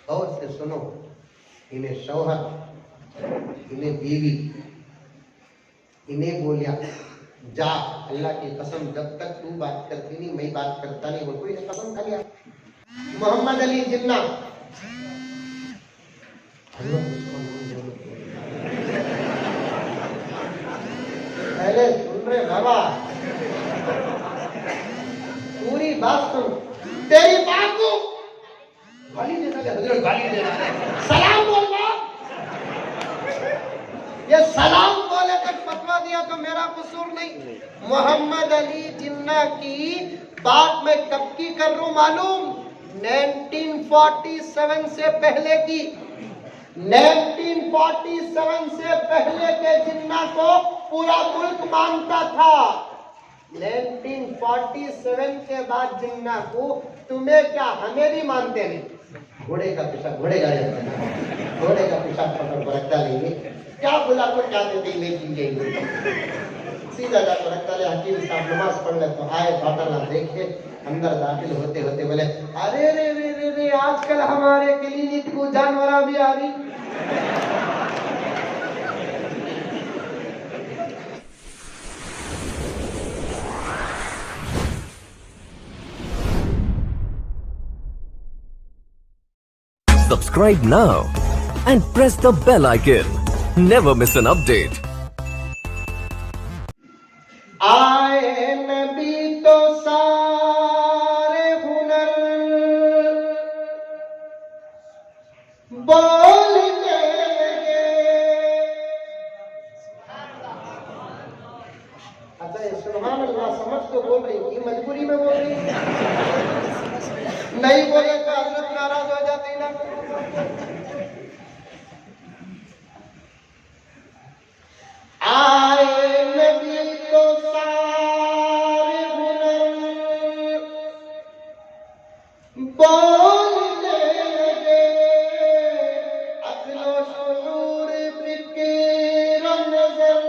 और से सुनो, इन्हें शौहर, इन्हें बीवी, इन्हें बोलिया जा, अल्लाह की कसम जब तक तू बात करती नहीं मैं बात करता नहीं, बोल कोई कसम खा लिया। मोहम्मद अली जिन्ना पहले सुन रहे बाबा, पूरी बात सुन। तेरी बात को गाली देना, हजरत गाली देना, सलाम बोलना। ये सलाम बोले तक फतवा दिया तो मेरा कसूर नहीं। मोहम्मद अली जिन्ना की बात मैं कब की कर रहा हूं मालूम? 1947 से पहले की। 1947 से पहले के जिन्ना को पूरा मुल्क मानता था। 1947 के बाद जिन्ना को तुम्हें क्या हमें भी मानते नहीं। घोड़े का पीछा घोड़े का पीछा पकड़ कर रखता लेंगे, क्या बुला को क्या देते लेकिन जाएंगे, सीधा जाकर रखता ले। हकीम साहब नमाज पढ़ ले तो आए फाटला देखे, अंदर दाखिल होते होते बोले अरे रे रे रे रे आजकल हमारे क्लिनिक को जानवरा भी आ रही। Subscribe now and press the bell icon. Never miss an update. आए नबी तो सारे हुनर बोलने लगे। अच्छा ये सुभान अल्लाह समझ तो बोल रही थी, मजबूरी में बोल रही, नहीं बोले तो हजरत नाराज हो जाती ना। आए नबी तो सारे हुनर बोलने लगे, अक्लो शुऊर फिक्र नजर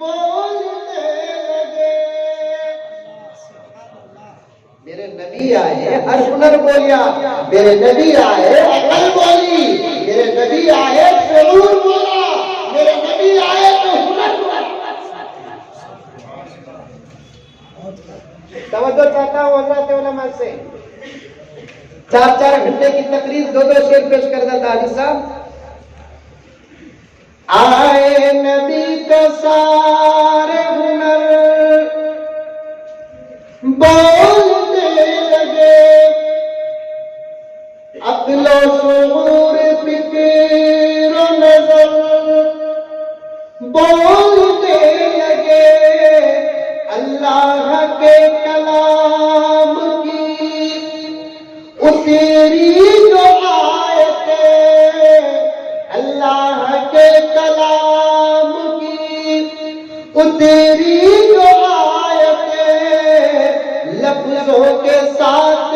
बोलने लगे। मेरे नबी आए हर हुनर बोलिया, मेरे नबी आए अकल बोली, मेरे नबी आए शुऊर बोला, मेरे नबी आए तो हुनर बोला। तवज्जो चाहता हूँ हज़रत उलमा से। 4-4 घंटे की तकरीर 2-2 शेर पेश कर देता हाजी साहब। आए नबी तो सारे हुनर बोलने लगे, अक्लो शुऊर फिक्र नजर बोलने लगे। अल्लाह के कलाम की उतरी जो आयतें, अल्लाह के कलाम की उतरी जो आयतें, लफ्जों के साथ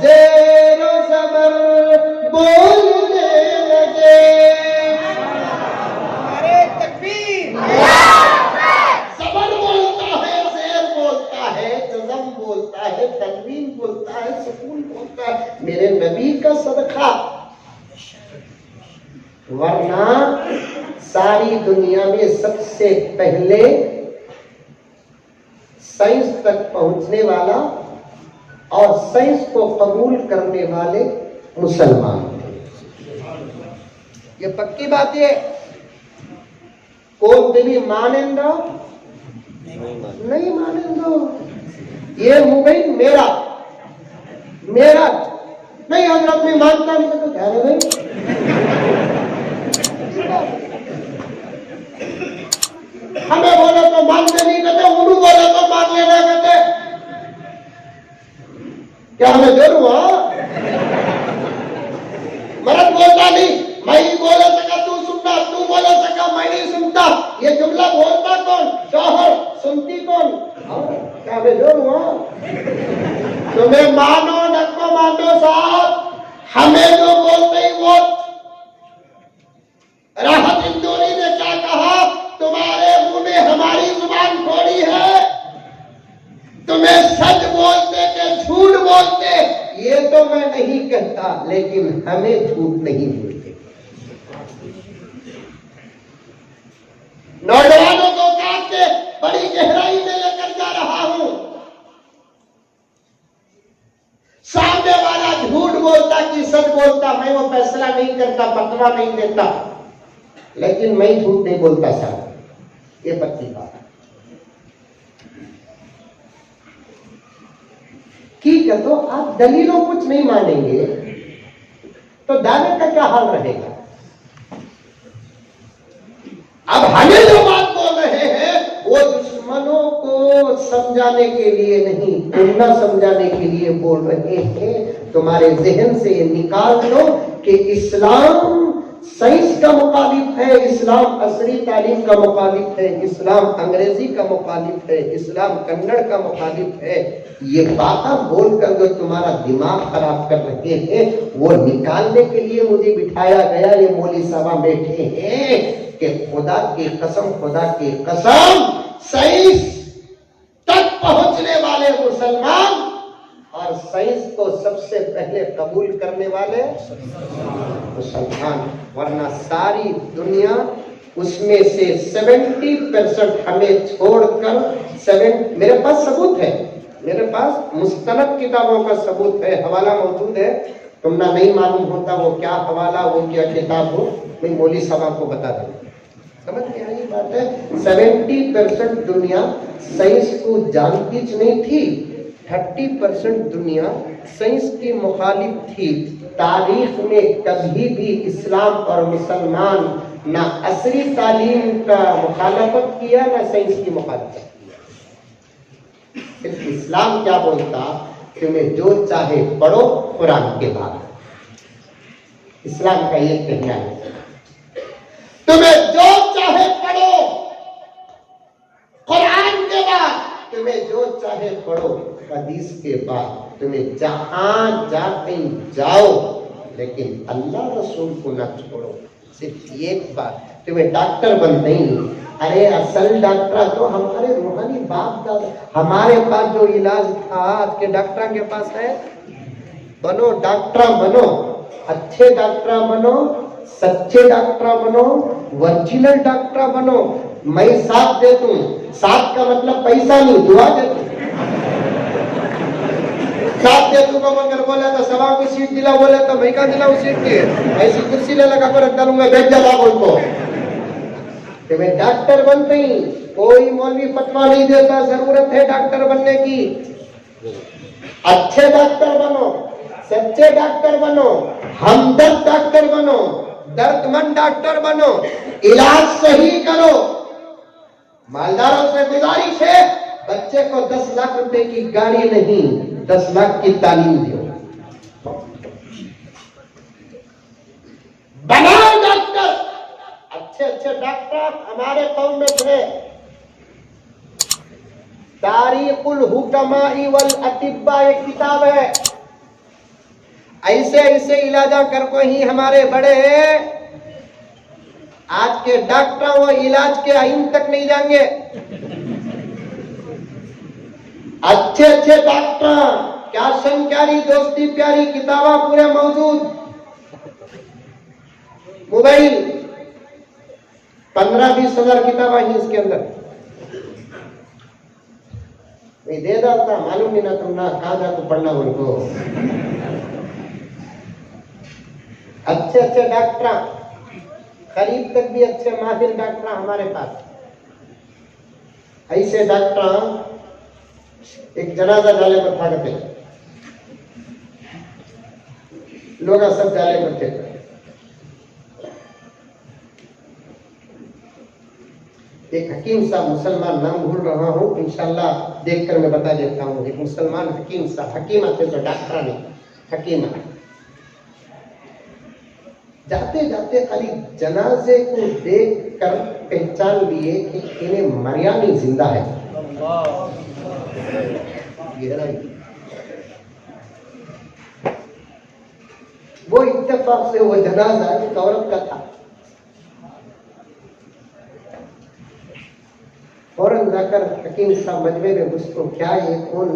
ज़ेर ज़बर बोलने लगे। अरे तकबीर! ज़बर बोलता है, ज़ेर बोलता है, जज़म बोलता है, तनवीन बोलता है, सुकून बोलता है, मेरे नबी का सदका। वरना सारी दुनिया में सबसे पहले साइंस तक पहुंचने वाला और साइंस को कबूल करने वाले मुसलमान थे। ये पक्की बात है। कौन भी मानेंगे नहीं मानेंगे। ये मोबाइल मेरा नहीं, हजरत में मानता नहीं तो क्या है भाई। हमें बोले तो मानते नहीं कहते, उन्होंने बोले तो मान लेना कहते। क्या हमें जरूर मर्द बोलता नहीं, मैं ही बोले सका तू सुनना, तू बोले सका मैं नहीं सुनता। ये जुमला बोलता कौन? शौहर। सुनती कौन? क्या हमें जरूर तुम्हें मानो न को मानो साहब, हमें जो बोलते ही वो। राहत इंदौरी ने क्या कहा? तुम्हारे मुंह में हमारी जुबान थोड़ी है, तुम्हें सच बोलते के झूठ बोलते ये तो लेकिन हमें झूठ नहीं बोलते। नौजवानों को काट के बड़ी गहराई में लेकर जा रहा हूं। सामने वाला झूठ बोलता कि सच बोलता, मैं वो फैसला नहीं करता, फतवा नहीं देता, लेकिन मैं झूठ नहीं बोलता साहब। ये पक्की बात। ठीक है, तो आप दलीलों कुछ नहीं मानेंगे तो दावे का क्या हाल रहेगा? अब हमें जो बात बोल रहे हैं वो दुश्मनों को समझाने के लिए नहीं, उन्ना समझाने के लिए बोल रहे हैं। तुम्हारे जहन से ये निकाल दो कि इस्लाम साइंस का मुखालिफ है, इस्लाम असरी तालीम का मुखालिफ है, इस्लाम अंग्रेजी का मुखालिफ है, इस्लाम कन्नड़ का मुखालिफ है। ये बातें बोलकर जो तुम्हारा दिमाग खराब कर रहे हैं वो निकालने के लिए मुझे बिठाया गया। ये मौली साहब बैठे हैं कि खुदा की कसम साइंस तक पहुंचने वाले मुसलमान और साइंस को सबसे पहले कबूल करने वाले मुसलमान, वरना सारी दुनिया उसमें से 70% हमें छोड़कर मेरे पास सबूत है, मेरे पास मुस्तनद किताबों का सबूत है, हवाला मौजूद है। तुमना नहीं मालूम होता वो क्या हवाला, वो क्या किताब हो, मैं मौली साहब को बता दूंगा। समझ में आई बात है? 70% दुनिया साइंस को जानती नहीं थी, 30% दुनिया साइंस की मुखालिफ थी। तारीख में कभी भी इस्लाम और मुसलमान ना असरी तालीम का मुखालफत किया ना साइंस की मुखालफत किया। सिर्फ इस्लाम क्या बोलता, तुम्हें जो चाहे पढ़ो कुरान के बाद। इस्लाम का ये कहना है, तुम्हें जो चाहे पढ़ो कुरान के बाद, तुम्हें जो चाहे पढ़ो हदीस के बाद, तुम्हें जहां जाते जाओ, लेकिन अल्लाह रसूल को ना छोड़ो। सिर्फ एक बात, तुम्हें डॉक्टर बनते ही, अरे असल डॉक्टर तो हमारे रूहानी बाप दादा, हमारे पास जो इलाज था आज के डॉक्टर के पास है। बनो डॉक्टर बनो, अच्छे डॉक्टर बनो, सच्चे डॉक्टर बनो, ओरिजिनल डॉक्टर बनो। मैं साथ दे दूं, साथ का मतलब पैसा नहीं, दुआ दे दूं। साथ दे दूंगा मगर बोले तो सभा को सीट दिला, बोले तो मैं का दिलाऊं सीट की, ऐसी कुर्सी ले लगा कर रख दूंगा, बैठ जा बाबू को। तो मैं डॉक्टर बनते ही कोई मौलवी फतवा नहीं देता, जरूरत है डॉक्टर बनने की। अच्छे डॉक्टर बनो, सच्चे डॉक्टर बनो, हमदर्द डॉक्टर बनो, दर्दमंद डॉक्टर बनो, इलाज सही करो। मालदारों से गुजारिश है, बच्चे को 10 लाख रुपए की गाड़ी नहीं, 10 लाख की तालीम दो। बनाओ डॉक्टर, अच्छे अच्छे डॉक्टर हमारे कौम में थे। तारीखुल हुकमाई वल अतिब्बा एक किताब है। ऐसे ऐसे इलाजा कर को ही हमारे बड़े आज के डॉक्टर वो इलाज के आइन तक नहीं जाएंगे। अच्छे अच्छे डॉक्टर, क्या संख्यारी दोस्ती प्यारी किताबा पूरे मौजूद। मोबाइल 15-20 हजार किताबा ही इसके अंदर। मैं दे डालता, मालूम नहीं ना तुम ना कहां जाकर पढ़ना उनको। अच्छे अच्छे डॉक्टर, करीब तक भी अच्छे माहिर डॉक्टर हमारे पास। ऐसे डॉक्टर एक जनाजा जाले पर था करते लोग, सब जाले पर थे। एक हकीम साहब, मुसलमान, नाम भूल रहा हूं, इंशाल्लाह देखकर मैं बता देता हूं। एक मुसलमान हकीम साहब, हकीमा थे तो डॉक्टर नहीं, हकीमा। जाते जाते खाली जनाजे को देख कर पहचान लिए कि इन्हें मरियामी जिंदा है। वो इत्तेफाक से वो जनाजा एक औरत का था। फौरन जाकर हकीम साहब मजमे में मुझको, क्या ये कौन?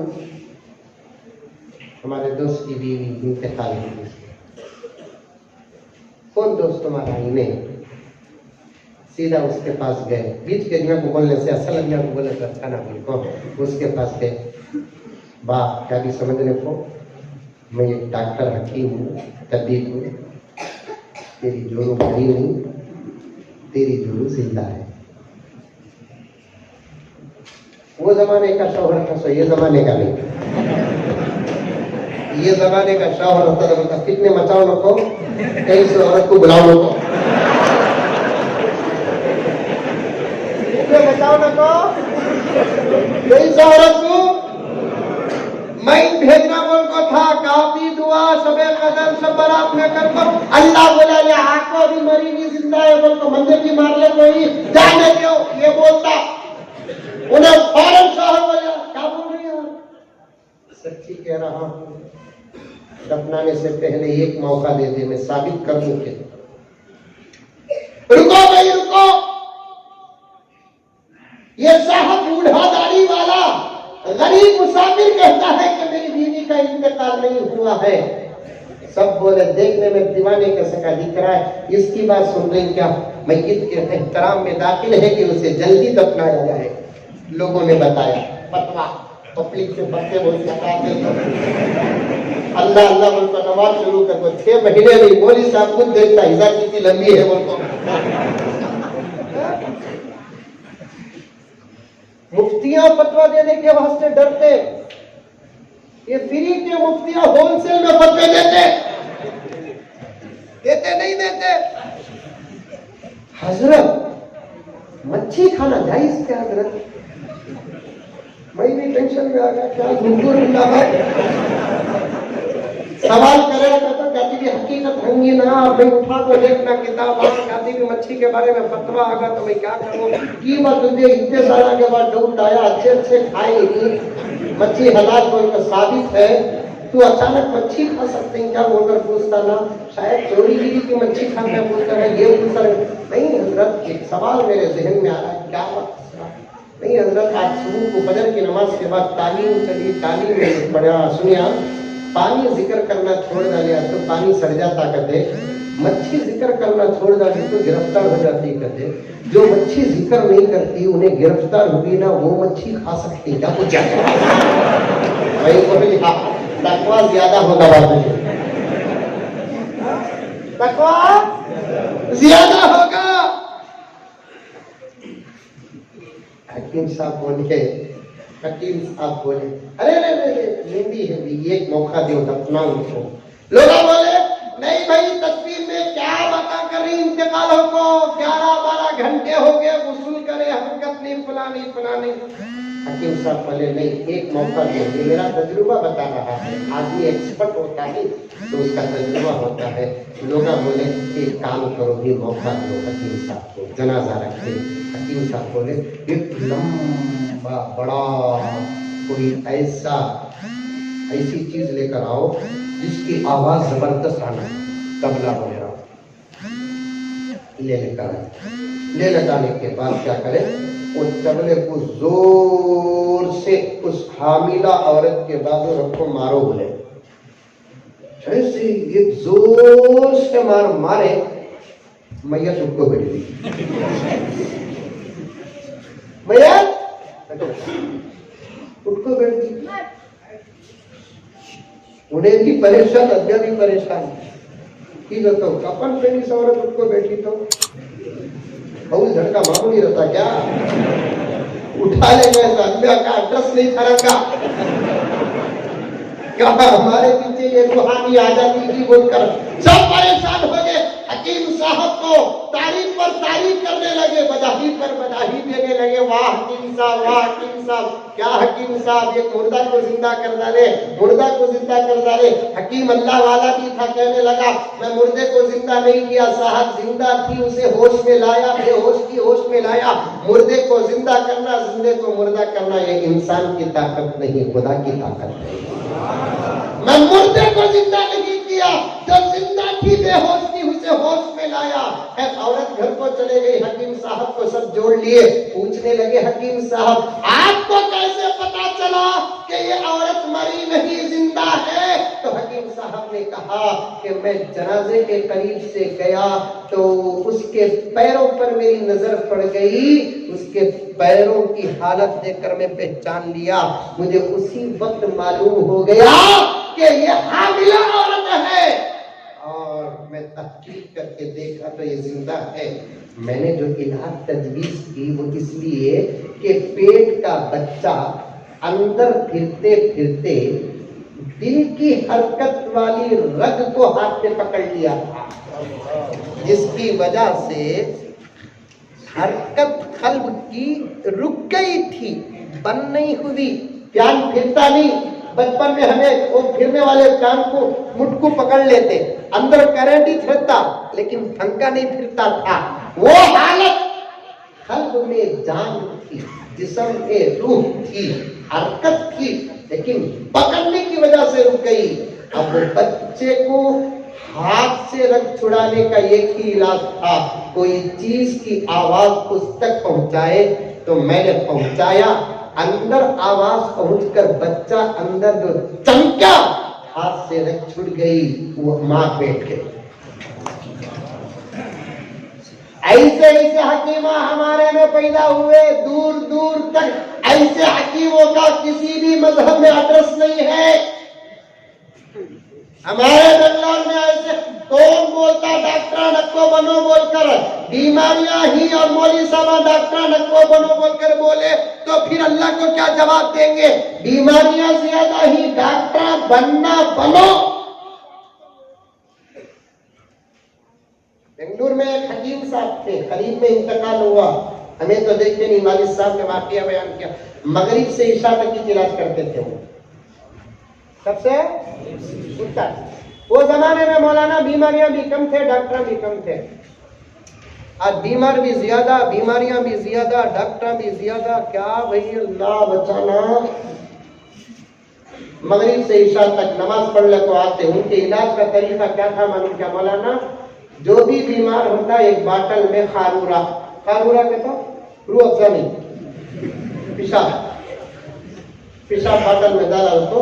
हमारे दोस्त की बीवी इंतकाल हुई। दोस्त तुम्हारा इन्हें सीधा उसके पास गए। बीच के जगह को बोलने से असल अज्ञा को बोले तो अच्छा ना बोल को उसके पास गए। वाह क्या भी समझने को, मैं एक डॉक्टर हकीम हूँ, तबीब हूँ, तेरी जोरू मरी नहीं, तेरी जोरू जिंदा है। वो जमाने का शौहर था, सो ये जमाने का नहीं। ये जमाने का शौहर होता था, बोलता कितने मचाओ नको, कहीं से औरत को बुलाओ नको, कितने मचाओ नको, कहीं से औरत को मैं भेजना बोल को था। काफी दुआ सबे कदम सब बारात में कर को अल्लाह बोला ये आंखों भी मरी भी जिंदा है बोल को मंदिर की मार ले कोई जाने दो। ये बोलता उन्हें फौरन शौहर बोला क्या बोल रही है, सच्ची कह रहा हूं, दफनाने से पहले एक मौका दे दे, मैं साबित कर दूं कि रुको भाई रुको। ये साहब बूढ़ा दाढ़ी वाला गरीब मुसाफिर कहता है कि मेरी बीवी का इंतकाल नहीं हुआ है। सब बोले देखने में दीवाने का सका दिख रहा है, इसकी बात सुन रही क्या? मय्यत के एहतराम में दाखिल है कि उसे जल्दी दफनाया जाए। लोगों ने बताया फतवा पब्लिक से पत्ते बोल लगाते अल्लाह अल्लाह बोल को नमाज शुरू कर दो। 6 महीने नहीं बोली साहब खुद देखता हिजा कितनी लंबी है बोल को। मुफ्तियां फतवा देने के वास्ते डरते, ये फ्री के मुफ्तियां होलसेल में फतवे देते नहीं देते। हजरत मच्छी खाना जायज क्या हजरत? मैं भी टेंशन में आ गया, क्या घुंघरू सवाल करेगा तो कहती भी हकीकत होंगी ना, मैं उठा को देखना किताब कहती भी मच्छी के बारे में फतवा आगा तो मैं क्या करूं की बात तुझे इतने साल के बाद डाउट आया, अच्छे खाएगी मच्छी हलाल बोलकर साबित है, तू अचानक मच्छी खा सकते हैं क्या बोलकर पूछता ना, शायद चोरीगिरी की मच्छी खाना पूछता है ये पूछता नहीं। हजरत एक सवाल मेरे जहन में आ रहा है, क्या बात नहीं हजरत, आज सुबह को फजर की नमाज के बाद तालीम चली, तालीम में पढ़ा सुनिया पानी जिक्र करना छोड़ डालिया तो पानी सड़ जाता कहते, मच्छी जिक्र करना छोड़ डाली तो गिरफ्तार हो जाती कहते, जो मच्छी जिक्र नहीं करती उन्हें गिरफ्तार होगी ना वो मच्छी खा सकती क्या कुछ वही बोली हाँ तकवा ज्यादा होगा बात में, तकवा ज्यादा होगा। हकीम साहब बोले, हकीम साहब बोले अरे हिंदी एक मौका दो अपना उनको। लोग बोले नहीं भाई तस्वीर में क्या बता कर रही इंतकालों को, 11-12 घंटे हो गए वसूल करे हरकत नहीं फलानी। हकीम साहब बोले नहीं एक मौका दो, ये मेरा तजुर्बा बता रहा है, आदमी एक्सपर्ट होता है तो उसका तजुर्बा होता है। लोग बोले एक काम करो ये मौका दो हकीम साहब को, जनाजा रखे। हकीम साहब बोले एक लंबा बड़ा कोई ऐसी चीज लेकर आओ जिसकी आवाज जबरदस्त आना, तबला वगैरह ले लगाने के बाद क्या करें, उस तबले को जोर से उस हामिला औरत के बाजू रखो मारो बोले, जैसे एक जोर से मारे मैयत उठ को बैठ गई। मैयत उठ को बैठ गई। उन्हें भी परेशान अज्ञा भी परेशान की बताओ कपन पहनी से औरत उठ को बैठी तो बहुत झटका मामूली रहता क्या, उठा ले गए तो अल्लाह का एड्रेस नहीं फरका क्या हमारे पीछे ये रूहानी आजादी की बोलकर सब परेशान हो गए। हकीम साहब को तारीफ पर तारीफ करने लगे, बधाई पर बधाई देने लगे, वाह हकीम साहब वाह हकीम साहब, क्या हकीम साहब एक मुर्दा को जिंदा कर डाले, मुर्दा को जिंदा कर डाले। हकीम अल्लाह वाला भी था, कहने लगा मैं मुर्दे को जिंदा नहीं किया साहब, जिंदा थी उसे होश में लाया, बेहोश की होश में लाया। मुर्दे को जिंदा करना, जिंदे को मुर्दा करना ये इंसान की ताकत नहीं खुदा की ताकत है। मैं मुर्दे को जिंदा नहीं किया, जो जिंदा थी बेहोश थी उसे होश में लाया। औरत घर को चले गई, हकीम साहब को सब जोड़ लिए, पूछने लगे हकीम साहब आपको कैसे पता चला कि ये औरत मरी नहीं जिंदा है? तो हकीम साहब ने कहा कि मैं जनाजे के करीब से गया तो उसके पैरों पर मेरी नजर पड़ गई, उसके पैरों की हालत देखकर मैं पहचान लिया, मुझे उसी वक्त मालूम हो गया कि ये हामिला औरत है। और मैं तहकीक करके देखा तो ये जिंदा है। मैंने जो इलाज तजवीज की वो इसलिए कि पेट का बच्चा अंदर फिरते फिरते दिल की हरकत वाली रग को हाथ में पकड़ लिया था, जिसकी वजह से हरकत कल्ब की रुक गई थी, बंद नहीं हुई, प्यान फिरता नहीं। बचपन में हमें वो फिरने वाले कान को मुट्ठू पकड़ लेते, अंदर करंट ही फिरता लेकिन पंखा नहीं फिरता था। वो हालत कल्ब में जान थी, जिस्म में रूह थी, हरकत थी, लेकिन पकड़ने की वजह से रुक गई। अब बच्चे को हाथ से रग छुड़ाने का एक ही इलाज था, कोई चीज की आवाज उस तक पहुंचाए। तो मैंने पहुंचाया, अंदर आवाज पहुंचकर बच्चा अंदर जो चमका, हाथ से रग छुट गई, वो मां बैठ गई। ऐसे ऐसे हकीमा हमारे में पैदा हुए, दूर दूर तक ऐसे हकीमों का किसी भी मजहब में एड्रेस नहीं है। हमारे बंगाल में ऐसे कौन बोलता डॉक्टर नक्को बनो बोलकर, बीमारियां ही और मौली साहब डॉक्टर नक्को बनो बोलकर बोले तो फिर अल्लाह को क्या जवाब देंगे? बीमारियां ज्यादा ही, डॉक्टर बनना बनो। बेंगलुरु में एक हकीम साहब थे, करीब में इंतकाल हुआ, हमें तो देखते नहीं, वालिद साहब ने वाकया बयान किया। मगरिब से ईशा तक की इलाज करते थे वो, सबसे उत्तर। वो जमाने में मौलाना बीमारियां भी कम थे, डॉक्टर भी कम थे। आज बीमार भी ज्यादा, बीमारियां भी ज्यादा, डॉक्टर भी ज्यादा। क्या भाई, अल्लाह बचाना। मगरिब से ईशा तक नमाज पढ़ ले तो आते। उनके इलाज का तरीका क्या था मालूम क्या मौलाना? जो भी बीमार होता एक बाटल में खारूरा, खारूरा के तो रूह अफ़ज़ा नहीं, पेशाब बाटल में डाला, उसको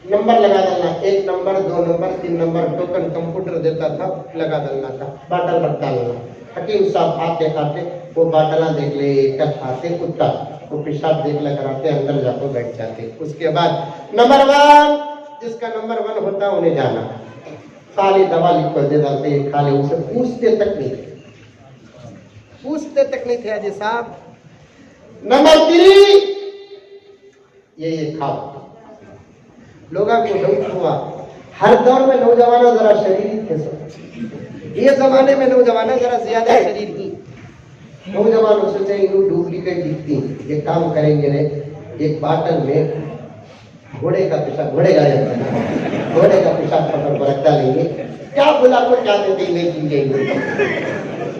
नंबर लगा डालना, 1 number 2 number 3 number, token computer देता था, लगा डालना था, बाटल भर डालना। हकीम साहब आते आते वो बाटला देख ले, कल आते कुत्ता, वो पेशाब देख ले कराते, अंदर जाकर बैठ जाते। उसके बाद नंबर 1, जिसका नंबर 1 होता उन्हें जाना, खाली दवा लिख कर दे डालते, खाली उनसे पूछते तक नहीं थे अजय साहब। नंबर 3 ये खाओ। लोगों को डाउट हुआ, हर दौर में नौजवाना जरा शरीर थे सब, ये जमाने में नौजवाना जरा ज्यादा शरीर ही। नौजवान सोचे इन्हों डुप्लीकेट दिखती, ये काम करेंगे ने, एक बाटल में घोड़े का पेशाब, घोड़े का पेशाब पकड़ कर रख डालेंगे, क्या बुला को क्या देते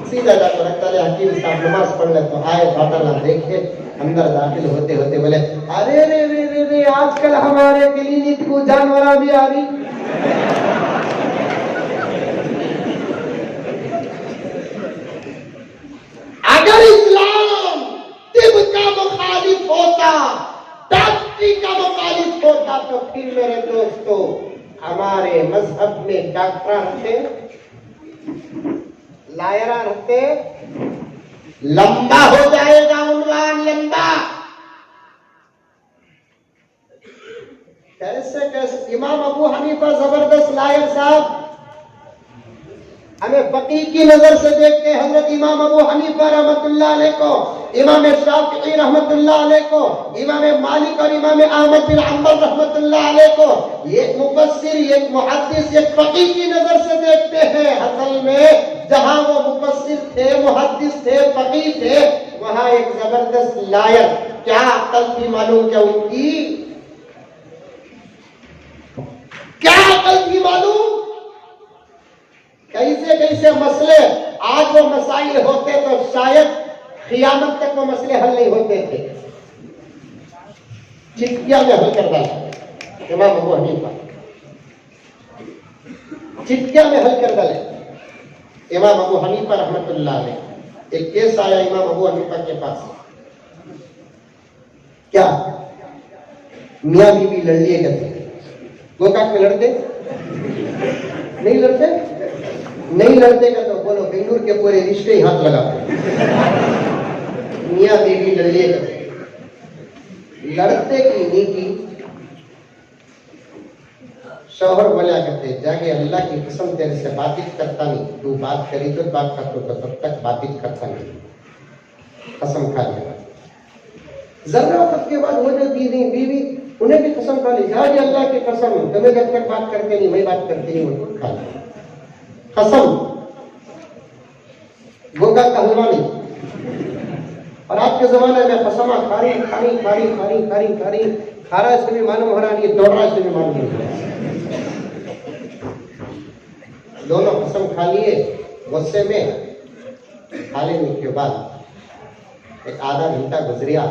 सीधा जाकर रख डाले। हकीम साहब नमाज पढ़ ले तो आए, बाटल देखे, अंदर दाखिल होते होते बोले अरे रे रे रे रे, आजकल हमारे क्लिनिक को जानवरा भी आ रही। अगर इस्लाम तिब का मुखालिफ होता, डॉक्टरी का मुखालिफ होता तो फिर मेरे दोस्तों हमारे मजहब में डॉक्टर रहते, लायरा रहते, लंबा हो जाएगा उन्वान, लंबा। कैसे इमाम अबू हनीफा जबरदस्त लायर साहब, हमें फकीह की नजर से देखते हैं। हजरत इमाम अबू हनीफा रहमतुल्लाह अलैह को, इमाम शाफिई रहमतुल्लाह अलैह को, इमाम मालिक और इमाम अहमद बिन हंबल रहमतुल्लाह अलैह को एक मुफस्सिर, एक मुहद्दिस, एक फकीह की नजर से देखते हैं। असल में जहां वो मुफस्सिर थे, मुहद्दिस थे, फकीह थे, वहां एक जबरदस्त लायर, क्या अकल थी मालूम क्या उनकी? क्या अकल थी मालूम? कैसे कैसे मसले, आज वो मसाइल होते तो शायद क़ियामत तक वो मसले हल नहीं होते थे। चिट्ठिया में हल कर डाले इमाम अबू हनीफा, चिट्ठिया में हल कर डाले। इमाम अबू हनीफा रहमतुल्लाह अलैह, एक केस आया इमाम अबू हनीफा के पास। क्या मियाँ बीवी लड़ लिए करते, गोकाक में लड़ते नहीं लड़ते, नहीं लड़ते का तो बोलो बेंगलुरु के पूरे रिश्ते ही हाथ लगाते। मियाँ बीवी लड़ लिए करते, लड़ते की नहीं की। शौहर बोला करते जाके अल्लाह की कसम तेरे से बातचीत करता नहीं, तू बात करी तो बात कर, तो तब तक बातचीत करता नहीं, कसम खा लिया। जरा वक्त के बाद वो जो दीदी बीवी उन्हें भी कसम खा ली, जा अल्लाह की कसम तुम्हें जब तक बात करते नहीं मैं बात करती नहीं, उनको खा लिया कसम, गोगा का हलवा नहीं। और आज के जमाने में कसमा खारी खारी खारी खारी खारी खारी, खारा से भी मालूम हो रहा नहीं, दौड़ा से भी मालूम नहीं हो रहा। दोनों कसम खा लिए गुस्से में। खा लेने के बाद एक आधा घंटा गुजरिया,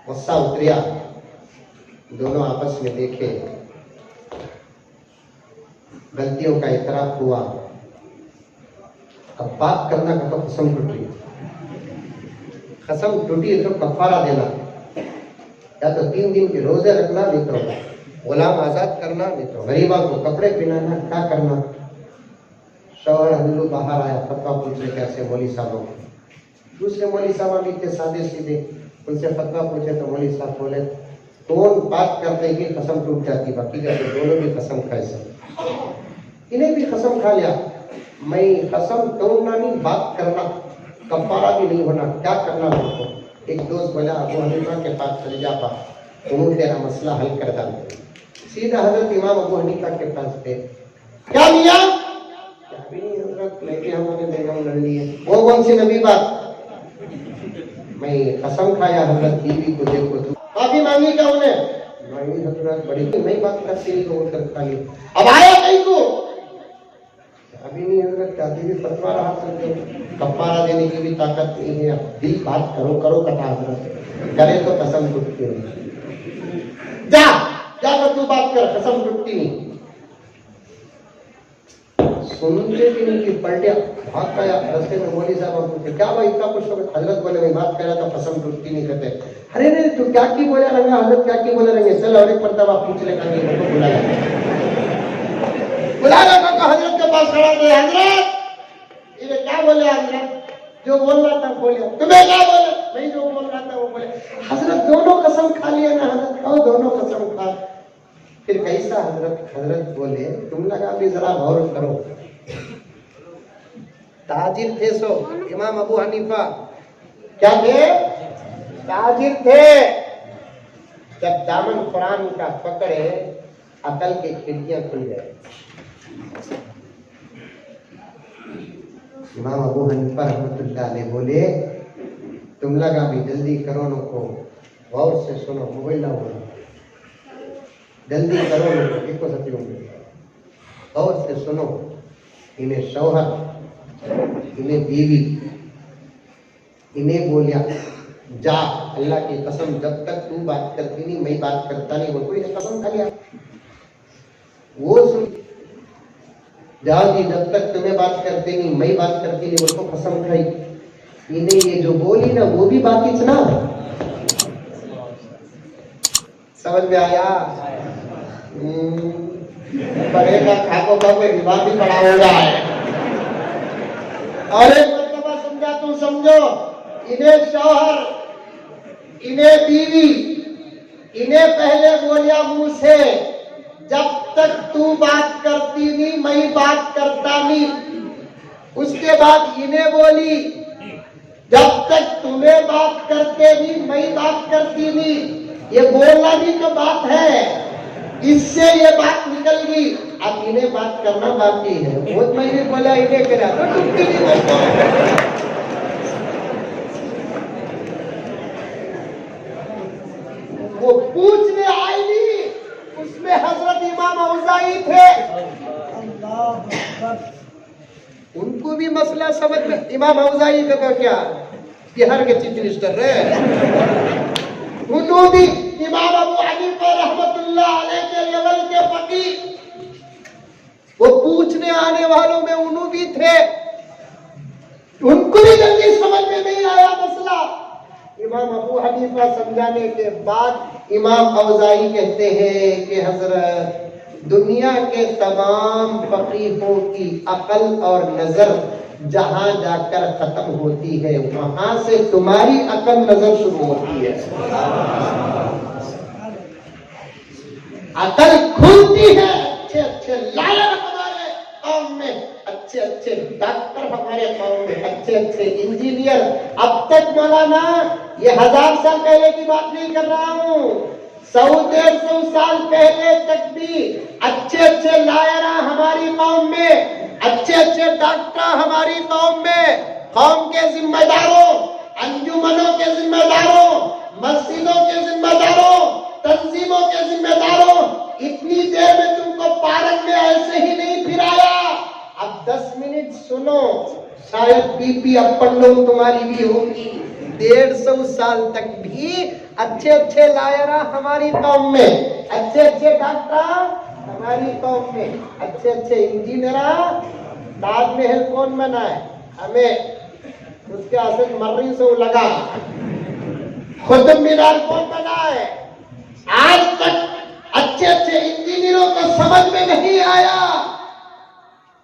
गुस्सा उतरिया, दोनों आपस में देखे, गलतियों का इतराफ हुआ। अब बात करना का तो कसम टूटी, कसम टूटी तो कफारा देना, या तो 3 दिन के रोजे रखना, नहीं तो गुलाम आजाद करना, नहीं तो गरीबा को कपड़े पहनाना, क्या करना। शौहर हल्लू बाहर आया, फतवा पूछे कैसे मौली साहबों को। दूसरे मौली साहब भी थे सादे सीधे, उनसे फतवा पूछे तो मौली साहब बोले कौन बात करते ही कसम टूट जाती, बाकी का तो दोनों भी कसम खाए सब। इन्हें भी कसम खा लिया, मैं कसम तोड़ना नहीं, बात करना, कफारा भी नहीं होना, क्या करना हमको। एक दोस्त बोला अबू हनीफा के पास चले जा, उन्होंने तेरा मसला हल कर डाल। सीधा हजरत इमाम अबू हनीफा के पास थे। क्या मियां? क्या भी नहीं हजरत, लेके हमारे बेगम लड़ लिए। वो कौन सी नबी बात? मैं कसम खाया हजरत बीवी को देखो तो माफी मांगी क्या उन्हें? नहीं हजरत बड़ी मैं बात करती नहीं, तो कर खा ली। अब आया कहीं को अभी नहीं हजरत, चाहती भी फतवा रहा सकते, कफारा देने की भी ताकत नहीं है। दिल बात करो करो कथा हजरत, करे तो कसम टूटती नहीं। जा जाकर तू बात कर, कसम टूटती नहीं। सुनते भी नहीं कि पलटिया भाग गया। रस्ते में मौली साहब पूछे क्या भाई इतना कुछ हजरत बोले मैं बात कर रहा था, कसम टूटती नहीं कहते। अरे नहीं तू क्या की बोला रंगा, हजरत क्या की बोले रंगे, चल और एक मरतबा पूछ ले करेंगे, बुलाया बुलाया तो हजरत के पास खड़ा थे। हजरत ये क्या बोले? हजरत जो बोल रहा था बोले, तुम्हें क्या बोले? मैं जो बोल रहा था वो बोले। हजरत दोनों कसम खा लिया ना हजरत, खाओ दोनों कसम खा। फिर कैसा हजरत? हजरत बोले तुम लगा भी जरा गौर करो, ताजिर थे सो इमाम अबू हनीफा, क्या थे? ताजिर थे। जब दामन कुरान का पकड़े अकल की खिड़कियां खुल गए। इमाम अबू हनीफा रहमतुल्लाह अलैह बोले तुम लगा भी जल्दी करो नो को, गौर से सुनो, मोबाइल ना बोलो, जल्दी करो नो, देखो सत्यों गौर से सुनो। इन्हें शौहर, इन्हें बीवी, इन्हें बोलिया जा अल्लाह की कसम जब तक तू बात करती नहीं मैं बात करता नहीं, वो कोई कसम खा लिया। वो सुन जाओ जी जब तक तुम्हें बात करते नहीं मैं बात करती नहीं, उसको कसम खाई। इन्हें ये जो बोली ना वो भी बाकी सुना, समझ में आया? पढ़ेगा खाको का कोई विवाद भी पड़ा हो रहा है। और एक मरतबा समझा तुम समझो, इन्हें शौहर, इन्हें बीवी, इन्हें पहले बोलिया मुंह से जब तक तू बात करती नहीं मैं बात करता नहीं। उसके बाद इन्हें बोली जब तक तुम्हें बात करते नहीं मैं बात करती नहीं। ये बोलना भी तो बात है, इससे ये बात निकल गई। अब इन्हें बात करना बाकी है। बहुत मैंने बोला इन्हें करा तो टूटती नहीं बचता। वो पूछने आई नहीं, उसमें हजरत इमाम औज़ाई थे। उनको भी मसला समझ में। इमाम औज़ाई का तो क्या बिहार के चीफ मिनिस्टर रहे, उन्होंने भी इमाम अबू हनीफा रहमतुल्लाह अलैह के लेवल के फकीह। वो पूछने दुनिया आने वालों में उन्हों भी थे, उनको भी जल्दी समझ में नहीं आया मसला। इमाम अबू हनीफा समझाने के बाद इमाम औज़ाई कहते हैं कि हजरत, दुनिया के तमाम फकीहों की अकल और नजर जहां जाकर खत्म होती है, वहां से तुम्हारी अकल नजर शुरू होती है। अकल खुलती है, अच्छे अच्छे लायर हमारे कौम में, अच्छे अच्छे डॉक्टर हमारे कौम में, अच्छे अच्छे इंजीनियर। अब तक मौलाना, ये 1000 साल पहले की बात नहीं कर रहा हूँ, 100-150 साल पहले तक भी अच्छे अच्छे लायरा हमारी कौम में, अच्छे अच्छे डॉक्टर हमारी कौम में, कौम के जिम्मेदारों, अंजुमनों के जिम्मेदारों, मस्जिदों के जिम्मेदारों, तंजीमों के जिम्मेदारों, इतनी देर में तुमको पार्क में ऐसे ही नहीं फिराया। अब 10 मिनट सुनो, शायद बीपी अप एंड डाउन तुम्हारी भी होगी। 150 साल तक भी अच्छे अच्छे लायरा हमारी कौम में, अच्छे अच्छे डॉक्टर हमारी कौम में, अच्छे अच्छे इंजीनियर। ताजमहल कौन बनाए? हमें, उसके असर मर्री से लगा। कुतुब मीनार कौन बनाए? आज तक अच्छे अच्छे इंजीनियरों को समझ में नहीं आया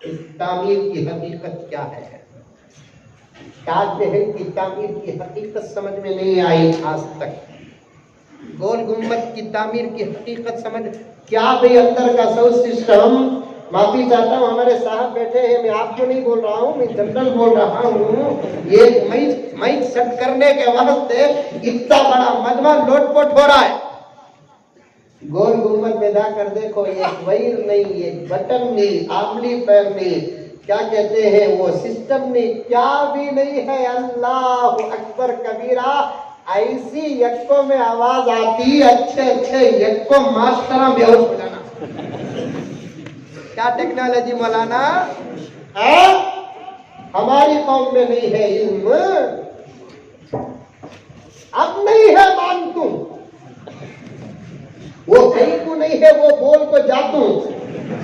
इस तामीर की हकीकत क्या है। ताजमहल की तामीर की हकीकत समझ में नहीं आई आज तक। गोल गुम्बद की तामीर की हकीकत समझ क्या भाई, अंदर का साउंड सिस्टम। माफी चाहता हूँ, हमारे साहब बैठे हैं, मैं आपको नहीं बोल रहा हूँ, मैं जनरल बोल रहा हूँ। ये माइक सेट करने के वास्ते इतना बड़ा मजमा लोटपोट हो रहा है। गोल गुम्बद में जाकर देखो, एक वायर नहीं, एक बटन नहीं, आमली पैर नहीं, क्या कहते हैं वो सिस्टम नहीं, क्या भी नहीं है। अल्लाह अकबर कबीरा। ऐसी यक्को में आवाज आती, अच्छे अच्छे यक्को मास्टरा बेहोश हो जाना। क्या टेक्नोलॉजी मौलाना है? हमारी कौम में नहीं है इल्म, अब नहीं है मानतू। वो कहीं को नहीं है, वो बोल को जातू,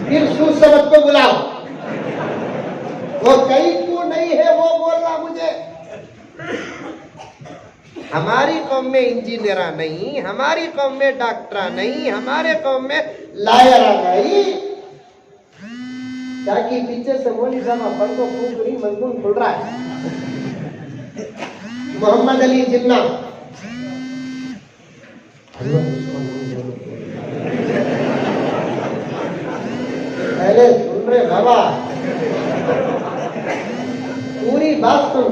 फिर सूझ समझ को बुलाओ। वो कहीं को नहीं है, वो बोलना मुझे। हमारी कौम में इंजीनियरा नहीं, हमारी कौम में डॉक्टरा नहीं, हमारे कौम में लायरा नहीं। ताकि पीछे से मौली साहब पर्दों खूब मजमून खुल रहा है। मोहम्मद अली जिन्ना, पहले सुन रहे बाबा, पूरी बात सुन।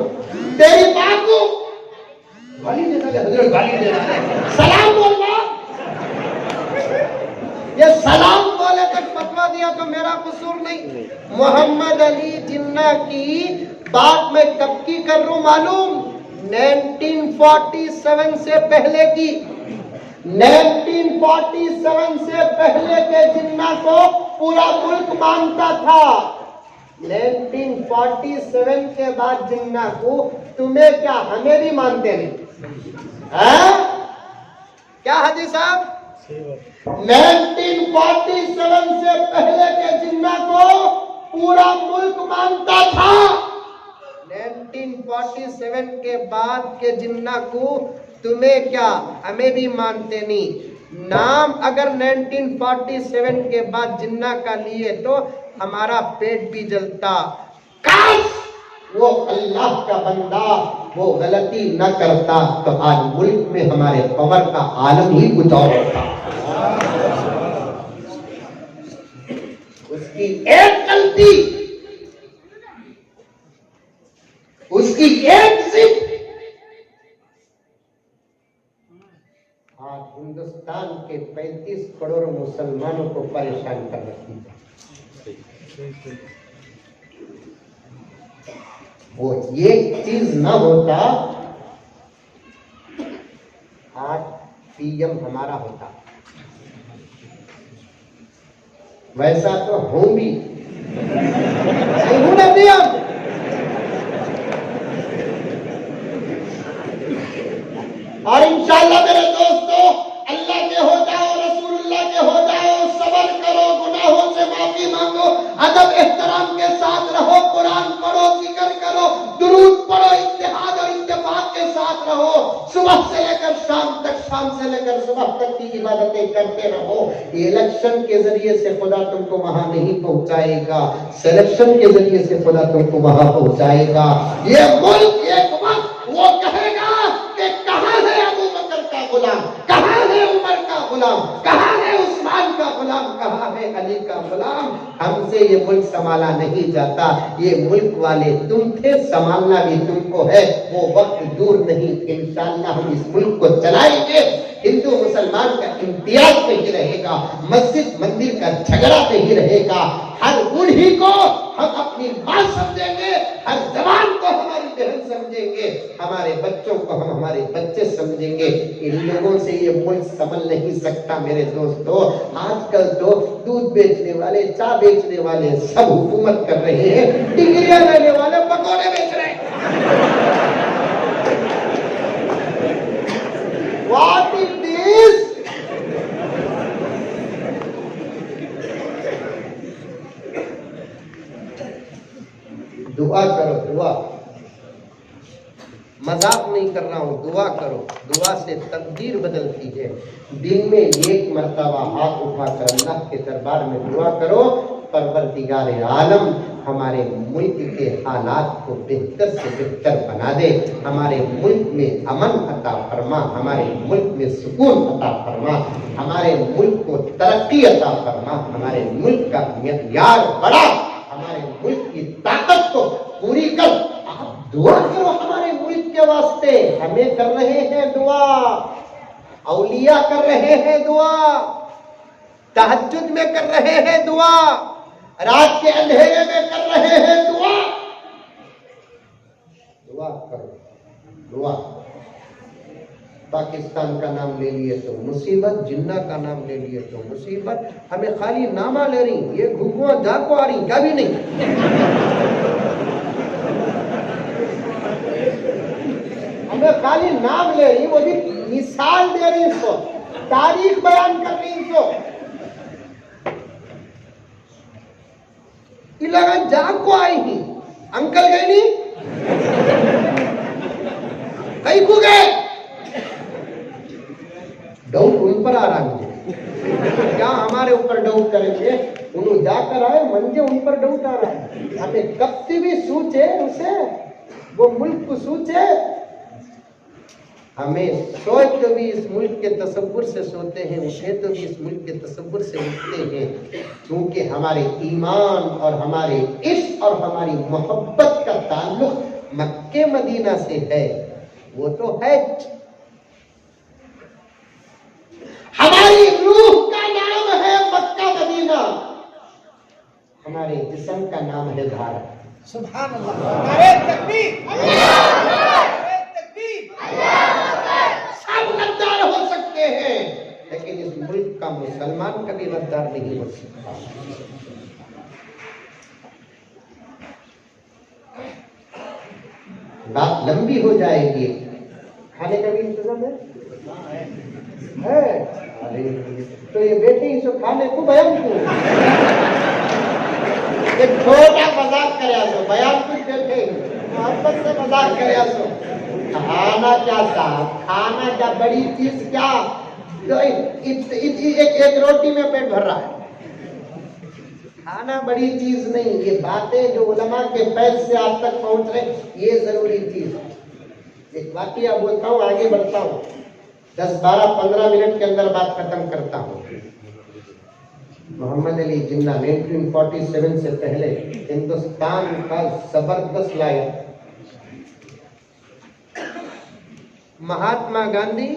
तेरी बात को गाली देना, हजरत गाली देना, सलाम बोलना। ये सलाम बोले तक फतवा दिया तो मेरा कसूर नहीं। मोहम्मद अली जिन्ना की बात मैं कब की कर रहा हूं मालूम? 1947 से पहले की। 1947 से पहले के जिन्ना को पूरा मुल्क मानता था। 1947 के बाद जिन्ना को तुम्हें क्या, हमें भी मानते नहीं? क्या हाजी साहब? 1947 से पहले के जिन्ना को पूरा मुल्क मानता था। 1947 के बाद के जिन्ना को तुम्हें क्या, हमें भी मानते नहीं। नाम अगर 1947 के बाद जिन्ना का लिए तो हमारा पेट भी जलता। काश वो अल्लाह का बंदा वो गलती न करता तो आज मुल्क में हमारे कमर का आलम ही कुछ और होता। उसकी एक गलती, उसकी एक जिद आज हिंदुस्तान के 35 करोड़ मुसलमानों को परेशान कर रही है। वो एक चीज न होता आज पीएम हमारा होता। वैसा तो हूं भी हूं ना पीएम। और इंशाअल्लाह मेरे दोस्तों, अल्लाह के हो जाओ, रसूलुल्लाह के हो जाओ, सब्र करो, गुनाहों से माफी मांगो, अदब एहतराम से लेकर सुबह तक की इबादतें करते रहो। इलेक्शन के जरिए से खुदा तुमको वहां नहीं पहुंचाएगा, सिलेक्शन के जरिए से खुदा तुमको वहां पहुंचाएगा। ये मुल्क एक वक्त वो कहेगा कि कहां है अबू बकर का गुलाम, कहां है उमर का गुलाम, कहां है उस्मान का गुलाम, कहां है अली का गुलाम। हमसे ये मुल्क संभाला नहीं जाता, ये मुल्क वाले तुम थे, संभालना भी तुमको है। वो वक्त दूर नहीं, इंशाअल्लाह हम इस मुल्क को चलाएंगे। हिंदू मुसलमान का इम्तियाज नहीं रहेगा, मस्जिद मंदिर का झगड़ा नहीं रहेगा। हर बूढ़ी को हम अपनी मां समझेंगे, हर जवान को हमारी बहन समझेंगे, हमारे बच्चों को हम हमारे बच्चे समझेंगे। इन लोगों से ये मुल्क संभल नहीं सकता मेरे दोस्तों। आजकल तो दूध बेचने वाले, चाय बेचने वाले सब हुकूमत कर रहे हैं, डिग्रियां लेने वाले पकौड़े बेच रहे हैं। What is this? दुआ करो, दुआ, मजाक नहीं कर रहा हूं, दुआ करो। दुआ से तकदीर बदलती है। दिन में एक मर्तबा हाथ उठाकर अल्लाह के दरबार में दुआ करो, परवरदिगार आलम हमारे मुल्क के हालात को बेहतर से बेहतर बना दे, हमारे मुल्क में अमन अता फरमा, हमारे मुल्क में सुकून अता फरमा, हमारे मुल्क को तरक्की अता फरमा, हमारे मुल्क का मियार बढ़ा, हमारे मुल्क की ताकत को पूरी कर। आप दुआ करो हमारे मुल्क के वास्ते। हमें कर रहे हैं दुआ, औलिया कर रहे हैं दुआ, तहज्जुद में कर रहे हैं दुआ, रात के अंधेरे में कर रहे हैं दुआ। दुआ करो, दुआ। पाकिस्तान का नाम ले लिए तो मुसीबत, जिन्ना का नाम ले लिए तो मुसीबत, हमें खाली नामा ले रही, ये घुगुआ जाको आ रही, क्या भी नहीं। हमें खाली नाम ले रही, वो भी मिसाल दे रही, इसको तारीख बयान कर रही, इसको लगा जाग को आई ही, अंकल गए नहीं, कहीं को गए। डाउट उन पर आ रहा मुझे, क्या हमारे ऊपर डाउट करेंगे, उन्होंने जाकर आए, मंजे उन पर डाउट आ रहा है। हमें कब से भी सूचे उसे, वो मुल्क को सूचे। हमें सोच तो भी इस मुल्क के तसव्वुर से सोते हैं, उठे तो भी इस मुल्क के तसव्वुर से उठते हैं, क्योंकि हमारे ईमान और हमारे इश्क और हमारी मोहब्बत का ताल्लुक मक्के मदीना से है। वो तो है, हमारी रूह का नाम है मक्का मदीना, हमारे जिस्म का नाम है भारत। सुभान अल्लाह, नारे तकबीर, सब गद्दार हो सकते हैं, लेकिन इस मुल्क का मुसलमान कभी गद्दार नहीं हो सकता। बात लंबी हो जाएगी। खाने का भी इंतजाम है? अरे तो ये बैठे ही सो खाने को बयान क्यों? एक छोटा मजाक करे सो, बयान कुछ बैठे मोहब्बत से मजाक करे सो। खाना क्या साहब, खाना क्या बड़ी चीज क्या, तो एक रोटी में पेट भर रहा है। खाना बड़ी चीज नहीं, ये बातें जो उलमा के पैर से आप तक पहुंच रहे, ये जरूरी चीज है। एक वाकया बोलता हूँ, आगे बढ़ता हूँ, 10, 12, 15 मिनट के अंदर बात खत्म करता हूँ। मोहम्मद अली जिन्ना 1947 से पहले हिंदुस्तान का जबरदस्त लायर, महात्मा गांधी,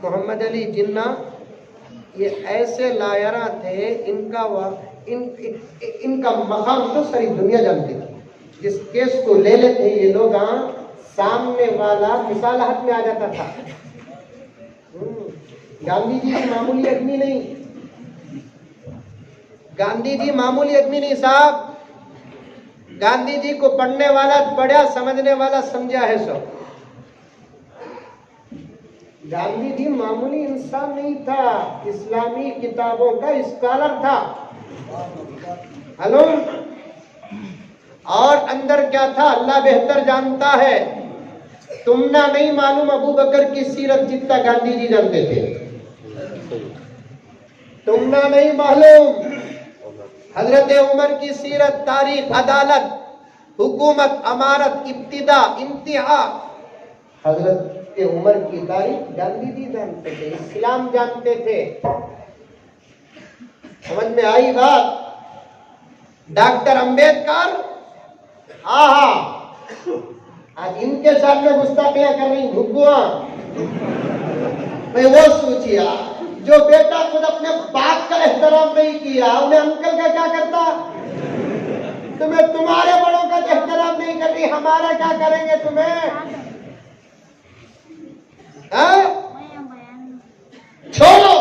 मोहम्मद अली जिन्ना, ये ऐसे लायरा थे, इनका मकाम तो सारी दुनिया जानती थी। जिस केस को ले लेते ये लोग, सामने वाला मिसाल हाथ में आ जाता था। गांधी जी मामूली आदमी नहीं, गांधी जी मामूली आदमी नहीं साहब। गांधी जी को पढ़ने वाला पढ़ा, समझने वाला समझा है सब। गांधी जी मामूली इंसान नहीं था, इस्लामी किताबों का स्कॉलर था। हेलो, और अंदर क्या था अल्लाह बेहतर जानता है। तुमना नहीं मालूम अबू बकर की सीरत जितना गांधी जी जानते थे। तुमना नहीं मालूम हजरत उमर की सीरत, तारीख, अदालत, हुकूमत, अमारत, इब्तिदा, इंतहा। हजरत उमर की तारीख गांधी जी जानते थे, इस्लाम जानते थे। समझ में आई बात? डॉक्टर अंबेडकर, आहा, आज इनके सामने गुस्ताखियां कर रही भुगुआ। मैं वो सोचिया जो बेटा खुद अपने बाप का एहतराम नहीं किया, उन्हें अंकल का क्या करता? तुम्हें तुम्हारे बड़ों का एहतराम नहीं कर रही, हमारा क्या करेंगे तुम्हें? छोड़ो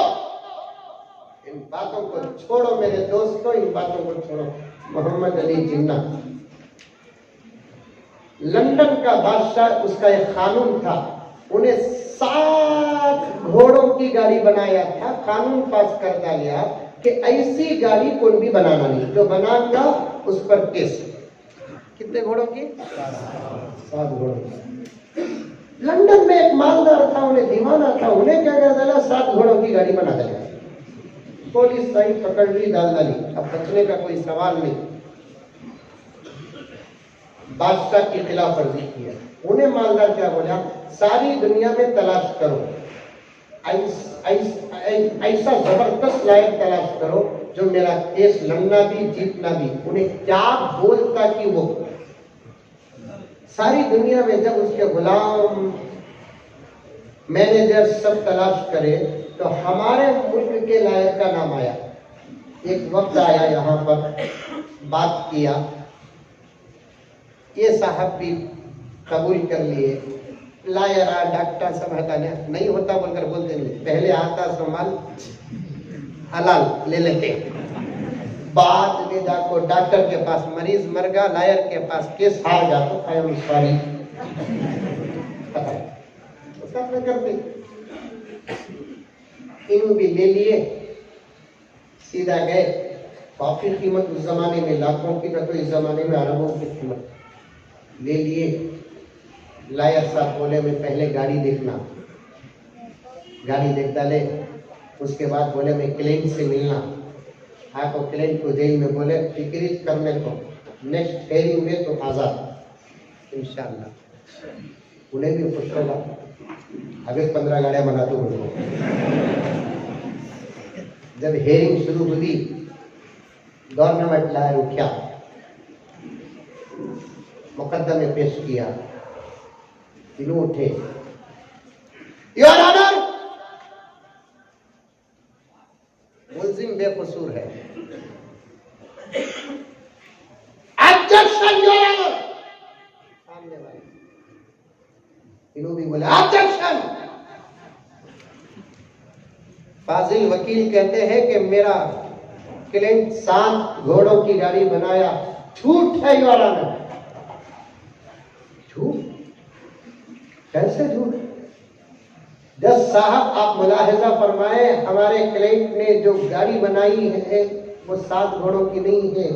इन बातों को, छोड़ो मेरे दोस्तों, इन बातों को छोड़ो। मोहम्मद अली जिन्ना लंदन का बादशाह, उसका एक कानून था, उन्हें 7 घोड़ों की गाड़ी बनाया था। कानून पास कर दिया कि ऐसी गाड़ी कोई भी बनाना नहीं, जो बनाएगा उस पर केस। कितने घोड़ों की? 7 घोड़ों की। लंदन में एक मालदार था, उन्हें दीवाना था, उन्हें क्या कर दिया? 7 घोड़ों की गाड़ी बना दिया। पुलिस सही पकड़ ली, डाल डाली, अब बचने का कोई सवाल नहीं। बादशाह की खिलाफ वर्जी किया। उन्हें मालदार क्या बोला? सारी दुनिया में तलाश करो, ऐसा जबरदस्त लायक तलाश करो जो मेरा केस लड़ना भी जीतना भी। उन्हें क्या बोलता कि वो सारी दुनिया में जब उसके गुलाम मैनेजर सब तलाश करे तो हमारे मुल्क के लायक का नाम आया। एक वक्त आया, यहाँ पर बात किया, ये साहब भी कबूल कर लिए, लायर डॉक्टर सब हटाने नहीं होता बोलकर बोलते नहीं, पहले आता संभाल हलाल ले लेते। बाद में जाको डॉक्टर के पास मरीज मर गया, लायर के पास केस हार जा तो आई एम सॉरी करते। इन्हों भी ले लिए, सीधा गए। कॉफी कीमत उस जमाने में लाखों की, तो इस जमाने में अरबों की कीमत। ले लिए, लायर साहब बोले मैं पहले गाड़ी देखना, गाड़ी देख डाले। उसके बाद बोले मैं क्लाइंट से मिलना, आपको क्लाइंट को जेल में बोले फिक्र करने को, नेक्स्ट हेयरिंग में तो आजाद इंशाअल्लाह। उन्हें भी खुश होगा, अभी 15 गाड़ियां बना दो। जब हेयरिंग शुरू हुई, गवर्नमेंट लायर उठा, मुकदमे पेश किया, तीनों उठे। योर ऑनर, मुल्जिम बेकसूर है। Objection your honour. सामने वाले तीनों भी बोले ऑब्जेक्शन। फाजिल वकील कहते हैं कि मेरा क्लाइंट 7 घोड़ों की गाड़ी बनाया, झूठ है योर ऑनर। झूठ? कैसे झूठ? जज साहब आप मुलाहिजा फरमाए, हमारे क्लाइंट ने जो गाड़ी बनाई है वो 7 घोड़ों की नहीं है,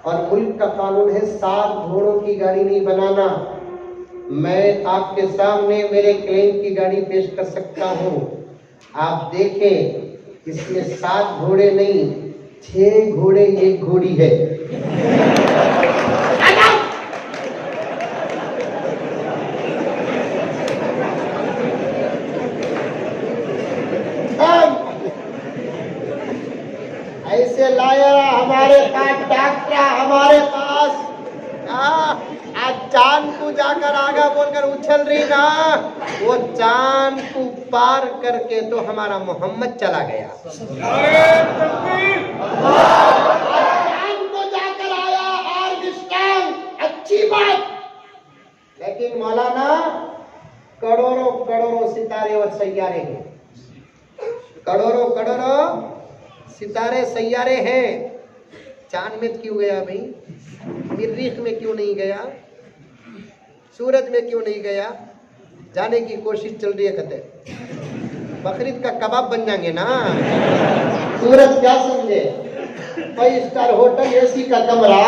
और मुल्क का कानून है 7 घोड़ों की गाड़ी नहीं बनाना। मैं आपके सामने मेरे क्लाइंट की गाड़ी पेश कर सकता हूँ, आप देखें, इसमें 7 घोड़े नहीं 6 घोड़े 1 घोड़ी है। ऐसे लायर हमारे पास, डॉक्टर हमारे पास, आज चांद को जाकर आगा बोलकर उछल रही ना, वो चांद को पार करके तो हमारा मोहम्मद चला गया। चांद को जाकर आया आर्मस्ट्रांग, अच्छी बात, लेकिन मौलाना करोड़ों करोड़ों सितारे और सैयारे हैं, करोड़ों करोड़ों सितारे सैयारे हैं। चांद में क्यों गया भाई? मरीख में क्यों नहीं गया? सूरज में क्यों नहीं गया? जाने की कोशिश चल रही है। कहते बकरीद का कबाब बन जाएंगे ना। सूरज क्या समझे? 5 स्टार होटल, एसी का कमरा।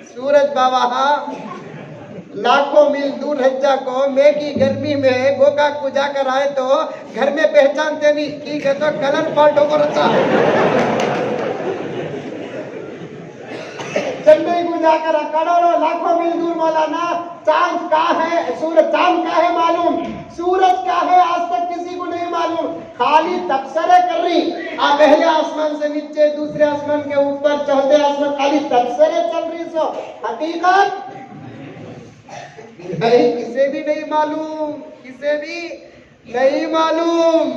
सूरज बाबा लाखों मील दूर हज्जा को मैं की गर्मी में गोका को जाकर आए तो घर में पहचानते नहीं की है तो कलर फॉल्ट हो रहा चेन्नई को जाकर करोड़ों लाखों मील दूर मौलाना चांद का है सूरज चांद का है मालूम सूरज का है आज तक किसी को नहीं मालूम खाली तबसरे कर रही पहले आसमान से नीचे दूसरे आसमान के ऊपर चौथे आसमान खाली तबसरे चल रही सो हकीकत नहीं किसे भी नहीं मालूम किसे भी नहीं मालूम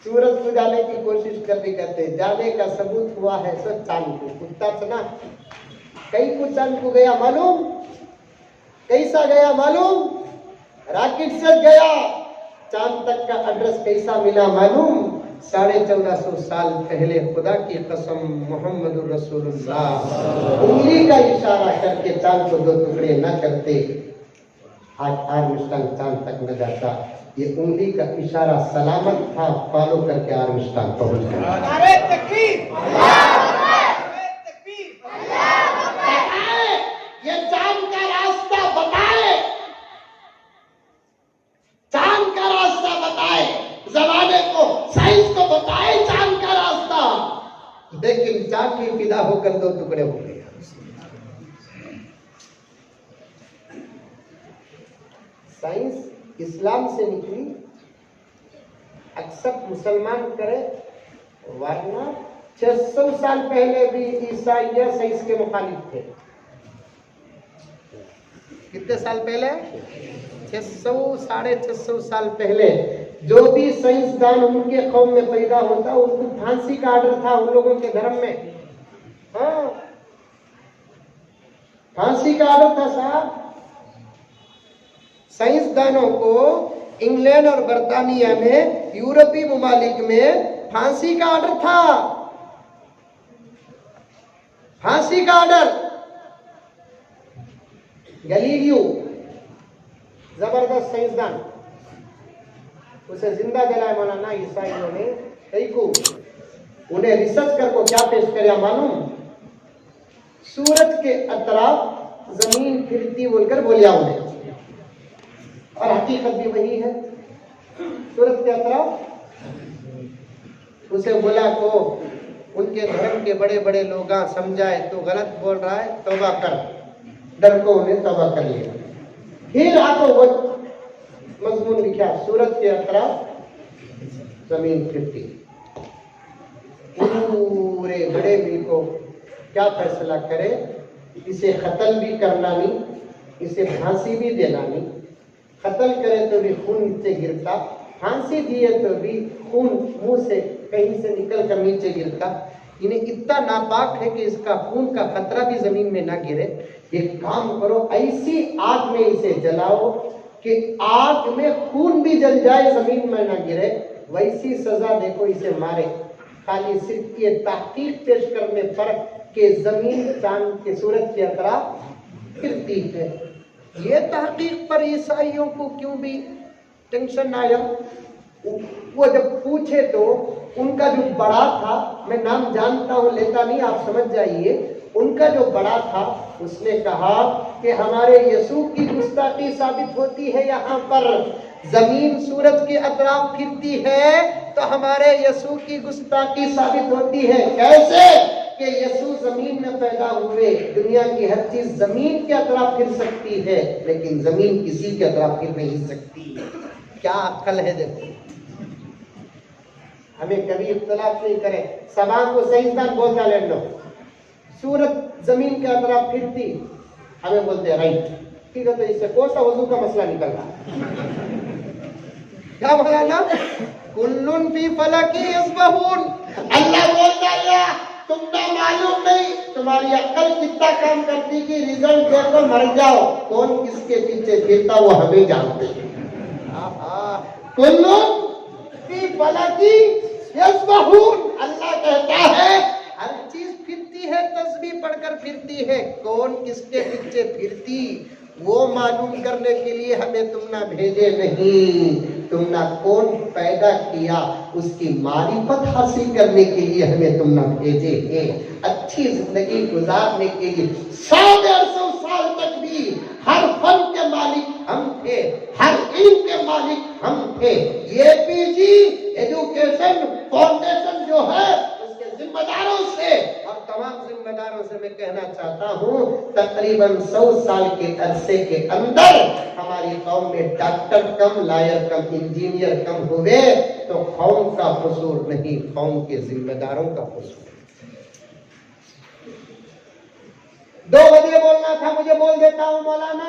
सूरज को जाने की कोशिश करते जाने का सबूत हुआ है सो चांद को कुत्ता ना कई को चांद को गया मालूम कैसा गया मालूम रॉकेट से गया चांद तक का एड्रेस कैसा मिला मालूम 1450 साल पहले खुदा की कसम मोहम्मदुर रसूलुल्लाह उंगली का इशारा करके चांद को दो टुकड़े न करते आज आर्मस्ट्रांग चांद तक न जाता ये उंगली का इशारा सलामत था फॉलो करके आर्मस्ट्रांग पहुंच गया नारे तकबीर नारे तकबीर बताए ये चांद का रास्ता बताए चांद का रास्ता बताए जमाने को साइंस को बताए चांद का रास्ता लेकिन चांद की फिदा होकर दो टुकड़े हो गए साइंस इस्लाम से निकली एक्सेप्ट मुसलमान करे वरना 600 साल पहले भी ईसाई साइंस के मुखालिफ थे कितने साल पहले 600 650 साल पहले जो भी साइंसदान उनके कौम में पैदा होता उनको फांसी का आर्डर था उन लोगों के धर्म में हाँ फांसी का आर्डर था साहब साइंसदानों को इंग्लैंड और बर्तानिया में यूरोपीय ममालिक में फांसी का आर्डर था फांसी का आर्डर गैलीलियो जबरदस्त साइंसदान उसे जिंदा जलाया मौलाना ईसाइयों ने कई को उन्हें रिसर्च कर को क्या पेश किया मालूम सूरज के अतराफ जमीन फिरती बोलकर बोलिया उन्हें और हकीकत भी वही है सूरज के अतराफ उसे बोला को उनके धर्म के बड़े बड़े लोग समझाए तो गलत बोल रहा है तौबा कर डर को उन्हें तौबा कर लिया फिर आपको वो मजमून लिखा सूरज के अतराफ जमीन फिरती पूरे बड़े मील को क्या फैसला करे इसे कत्ल भी करना नहीं इसे फांसी भी देना नहीं कत्ल करे तो भी खून नीचे गिरता फांसी दिए तो भी खून मुंह से कहीं से निकल कर नीचे गिरता इन्हें इतना नापाक है कि इसका खून का खतरा भी जमीन में ना गिरे एक काम करो ऐसी आग में इसे जलाओ कि आग में खून भी जल जाए जमीन में ना गिरे वैसी सजा देखो इसे मारे खाली सिर्फ ये तहकीक पेश करने पर कि जमीन चांद के सूरज की अतराफ फिरती है ये तहकीक पर ईसाइयों को क्यों भी टेंशन आया वो जब पूछे तो उनका जो बड़ा था मैं नाम जानता हूं लेता नहीं आप समझ जाइए उनका जो बड़ा था उसने कहा कि हमारे यीशु की गुस्ताखी साबित होती है यहाँ पर जमीन सूरज के अतराफ फिरती है तो हमारे यीशु की गुस्ताखी साबित होती है कैसे कि यीशु जमीन में पैदा हुए दुनिया की हर चीज जमीन के अतराफ फिर सकती है लेकिन जमीन किसी के अतराफ फिर नहीं सकती क्या अक्ल है देखो हमें कभी इख्तलाफ नहीं करें सभा को साइंसदान बोलता ले लो सूरज जमीन के अतराफ फिरती हमें बोलते राइट ठीक है तो इससे कौन सा वजू का मसला निकल रहा क्या बोला ना कुल्लुन फी फलकी यस्बहून अल्लाह बोलता है तुमने मालूम नहीं तुम्हारी अक्ल कितना काम करती कि रिजल्ट देखो मर जाओ कौन किसके पीछे फिरता वो हमें जानते हैं कुल्लुन फी फलकी यस्बहून अल्लाह कहता है हर चीज फिरती है तस्बीह पढ़कर फिरती है कौन किसके पीछे फिरती वो मालूम करने के लिए हमें तुम ना भेजे नहीं तुम ना कौन पैदा किया उसकी मारिफत हासिल करने के लिए हमें तुम ना भेजे हैं अच्छी जिंदगी गुजारने के लिए 100-150 साल तक भी हर फन के मालिक हम थे, हर इल्म के मालिक हम थे। ये पीजी एजुकेशन फाउंडेशन जो है उसके जिम्मेदारों से और तमाम जिम्मेदारों से मैं कहना चाहता हूँ, तकरीबन 100 साल के अरसे के अंदर हमारी कौम में डॉक्टर कम, लायर कम, इंजीनियर कम हुए तो कौम का कसूर नहीं, कौम के जिम्मेदारों का कसूर। 2 बजे बोलना था, मुझे बोल देता हूँ मौलाना।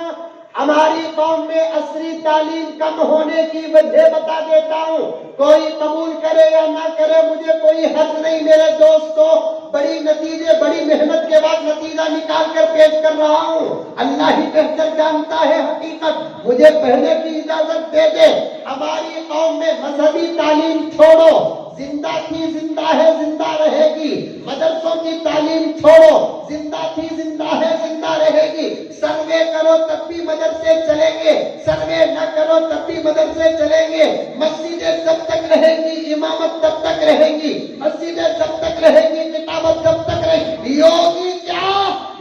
हमारी कौम में असली तालीम कम होने की वजह बता देता हूँ। कोई कबूल करे या ना करे मुझे कोई हर्ज नहीं। मेरे दोस्तों, बड़ी नतीजे, बड़ी मेहनत के बाद नतीजा निकाल कर पेश कर रहा हूँ। अल्लाह ही बेहतर जानता है हकीकत। मुझे पहले की इजाजत दे दे। हमारी कौम में मजहबी तालीम छोड़ो, जिंदा थी, जिंदा है, जिंदा रहेगी। मदरसों की तालीम छोड़ो, जिंदा थी, जिंदा है, जिंदा रहेगी। सर्वे करो तब भी मदरसे चलेंगे, सर्वे न करो तब भी मदरसे चलेंगे। मस्जिदें जब तक रहेंगी, इमामत तब तक रहेगी। मस्जिदें जब तक रहेगी, किताबत जब तक रहेगी। योगी क्या,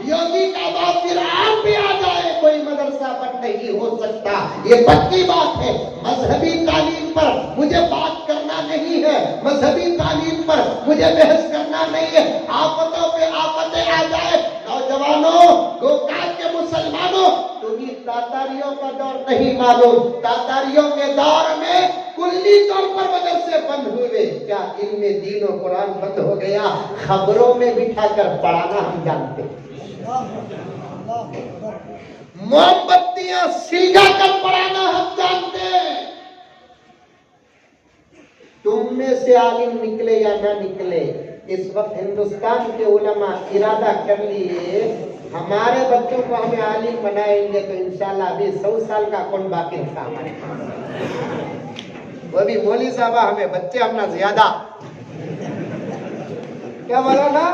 योगी का बाप फिर आप भी आ जाए, कोई मदरसा पर नहीं हो सकता। ये पक्की बात है। मजहबी तालीम पर मुझे बात करना नहीं है, मजहबी तालीम पर मुझे बहस करना नहीं है। आफतों पे आफतें आ जाए, नौजवानों, गोकाक के मुसलमानों, तुम्हें तातारियों का दौर नहीं मालूम। तातारियों के दौर में कुल्ली तौर पर मदरसे बंद हुए। क्या इनमें दीन और कुरान बंद हो गया? खबरों में बिठाकर पढ़ाना हम जानते हैं, मोमबत्तियां सिलगा कर पढ़ाना हम जानते हैं। तुम में से आलिम निकले या ना निकले, इस वक्त हिंदुस्तान के उलमा इरादा कर लिए हमारे बच्चों को हमें आलिम बनाएंगे तो इंशाल्लाह अभी 100 साल का कौन बाकी रखा हमारे, वो भी मौली साहबा हमें बच्चे हमने ज्यादा। क्या बोला ना?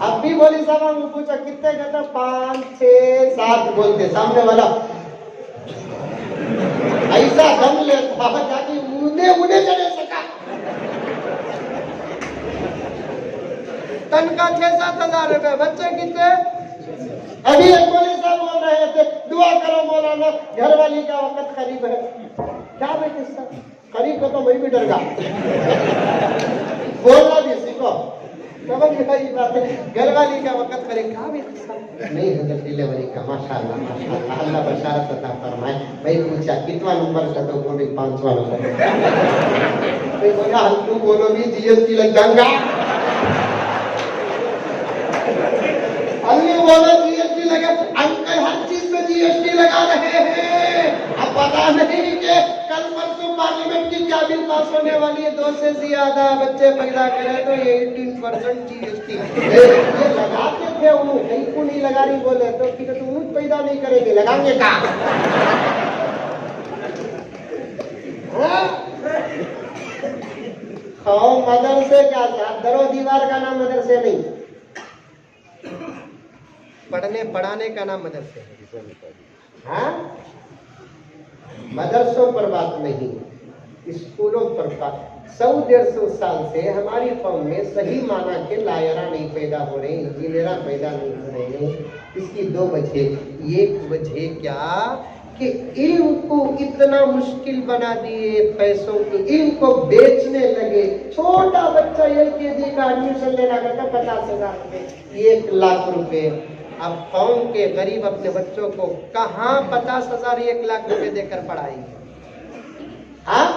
अब भी मौली साहबा ने पूछा कितने कहता 5, 6, 7 बोलते। सामने वाला ऐसा दम लेता ताकि उन्हें चढ़े सका। तनख्वाह 6-7 हजार रुपए, बच्चे कितने? अभी एक मौलवी साहब बोल रहे थे दुआ करो मौलाना, घर वाली का वक्त करीब है। क्या बेटे साहब, करीब को तो मैं भी डर गया। बोलना भी सीखो, समझ गई बात है। घर वाली का वक्त करीब, क्या बेटे साहब? नहीं हजरत डिलीवरी का, माशाल्लाह माशाल्लाह, अल्लाह बशारत अता फरमाए। मैं पूछा कितना नंबर का, तो बोले 5वां नंबर। मैं बोला हल्कू बोलो भी जीएसटी लग जाऊंगा। अन्य बोलो जीएसटी लगे, अंकल हर चीज में जीएसटी लगा रहे हैं। अब पता नहीं कि कल परसों पार्लियामेंट की क्या बिल पास होने वाली है, 2 से ज्यादा बच्चे पैदा करें तो 18% जीएसटी ये लगाते थे। उन्होंने कहीं को नहीं लगा रही बोले तो कि तुम पैदा नहीं करेंगे, लगाएंगे का? मदरसे क्या दरो दीवार का नाम मदरसे नहीं, पढ़ने पढ़ाने का नाम मदरसे है। हाँ, मदरसों पर बात नहीं, स्कूलों पर बात। 100-150 साल से हमारी कौम में सही माना के लायरा नहीं पैदा हो रहे, इंजीनियरा पैदा नहीं हो रहे हैं। इसकी 2 वजह। एक वजह क्या कि इल्म को इतना मुश्किल बना दिए, पैसों के इल्म को बेचने लगे। छोटा बच्चा LKG का एडमिशन लेना करता 50,000 रुपए, 1 लाख रुपए। अब कौम के गरीब अपने बच्चों को कहाँ 50,000, 1 लाख रुपए देकर पढ़ाएंगे? हाँ,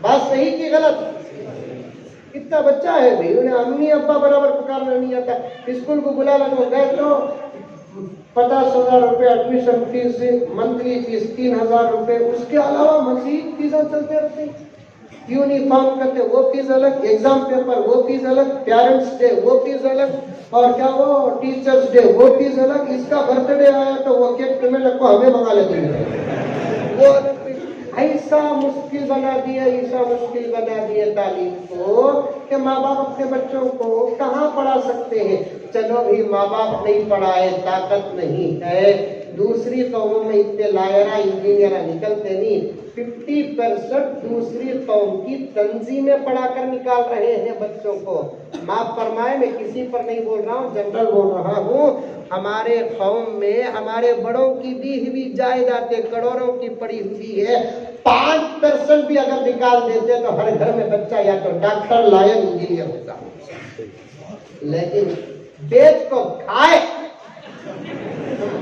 बात सही की गलत? कितना बच्चा है भाई, उन्हें अम्मी अब्बा बराबर पुकारना नहीं आता। स्कूल को बुला लो, गए तो 50,000 रुपए एडमिशन फीस, मंथली फीस 3,000 रुपए, उसके अलावा मजीद फीसें चलते रहते। यूनिफॉर्म करते वो फीस अलग, एग्जाम पेपर वो फीस अलग, पेरेंट्स डे वो फीस अलग, और क्या वो टीचर्स डे वो फीस अलग। इसका बर्थडे आया तो वो केक पेमेंट लगो हमें मंगा लेते हैं वो अलग। ऐसा मुश्किल बना दिया, ऐसा मुश्किल बना दिया तालीम को कि माँ बाप अपने बच्चों को कहाँ पढ़ा सकते हैं। चलो भी माँ बाप नहीं पढ़ाए, ताकत नहीं है, दूसरी कौमों में इतने लायरा इंजीनियर निकलते नहीं। 50% दूसरी कौम की तंजीमें पढ़ाकर निकाल रहे हैं बच्चों को। माफ फरमाए, मैं किसी पर नहीं बोल रहा हूँ, जनरल बोल रहा हूँ। हमारे कौम में हमारे बड़ों की दी हुई जायदादें करोड़ों की पड़ी हुई है। 5% भी अगर निकाल देते तो हर घर में बच्चा या तो डॉक्टर, लॉयर, इंजीनियर होता। लेकिन बेच को खाए।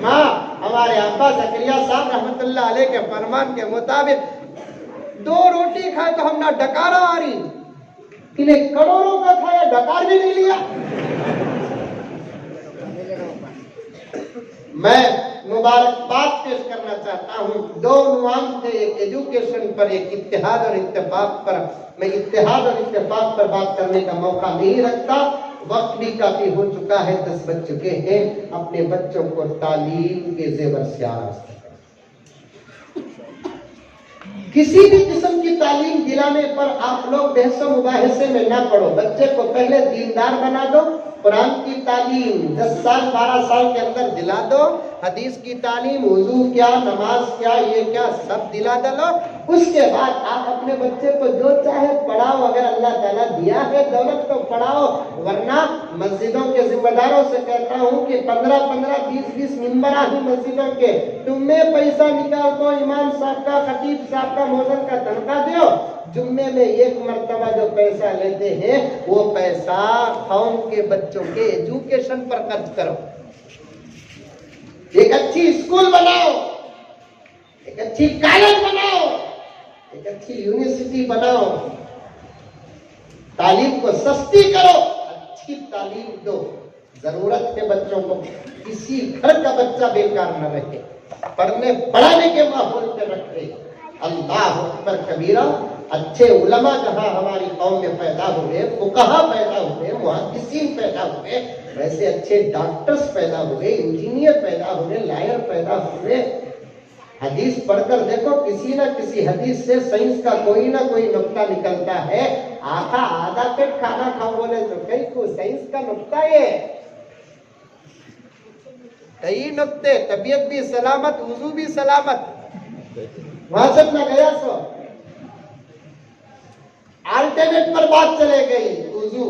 माँ, हमारे अब्बा जकरिया साहब रहमतुल्लाह अलैह के फरमान के मुताबिक 2 रोटी खाए तो हम ना डकारा आ रही, इन्हें करोड़ों का खाया, डकार भी नहीं लिया। मैं मुबारकबाद पेश करना चाहता हूँ। 2 नुआन थे, एक एजुकेशन पर, एक इत्तेहाद और इत्तेफाक पर। मैं इत्तेहाद और इत्तेफाक पर बात करने का मौका नहीं रखता, वक्त भी काफी हो चुका है, 10 बज चुके हैं। अपने बच्चों को तालीम के जेवर से आरास्ता किसी भी किस्म की तालीम दिलाने पर आप लोग बहस मुबाहिसे में ना पड़ो। बच्चे को पहले दीनदार बना दो। कुरान की तालीम 10 साल 12 साल के अंदर दिला दो। हदीस की तालीम, वुजू क्या, नमाज क्या, ये क्या, सब दिला दो। उसके बाद आप अपने बच्चे को जो चाहे पढ़ाओ। अगर अल्लाह ताला दिया है दौलत तो पढ़ाओ, वरना मस्जिदों के जिम्मेदारों से कहता हूँ कि 15-15, 20-20 मिंबर ही मस्जिदों के, तुम्हें पैसा निकाल दो, इमाम साहब का, खतीब साहब का, मौजन का तनख्वाह दो। जुम्मे में 1 मरतबा जो पैसा लेते हैं वो पैसा कौम के बच्चों के एजुकेशन पर खर्च करो। एक अच्छी स्कूल बनाओ, एक अच्छी कॉलेज बनाओ, एक अच्छी यूनिवर्सिटी बनाओ। तालीम को सस्ती करो, अच्छी तालीम दो। जरूरत है बच्चों को, किसी घर का बच्चा बेकार न रहे, पढ़ने पढ़ाने के माहौल पे रखे। अल्लाह अकबर कबीरा। अच्छे उलमा जहां हमारी कौम में पैदा हुए, फुकहा पैदा हुए, मुहद्दिसीन पैदा हुए, वैसे अच्छे डॉक्टर्स पैदा हुए, इंजीनियर पैदा हुए, लायर पैदा हुए। हदीस पढ़कर देखो, किसी ना किसी हदीस से साइंस का कोई ना कोई नुक्ता निकलता है। आखा आधा पेट खाना खाओ बोले तो कई को साइंस का नुक्ता ये, कई नुक्ते, तबीयत भी सलामत, वुजू भी सलामत। वहां से मैं गया सो अल्टरनेट पर बात चले गई। वुजू,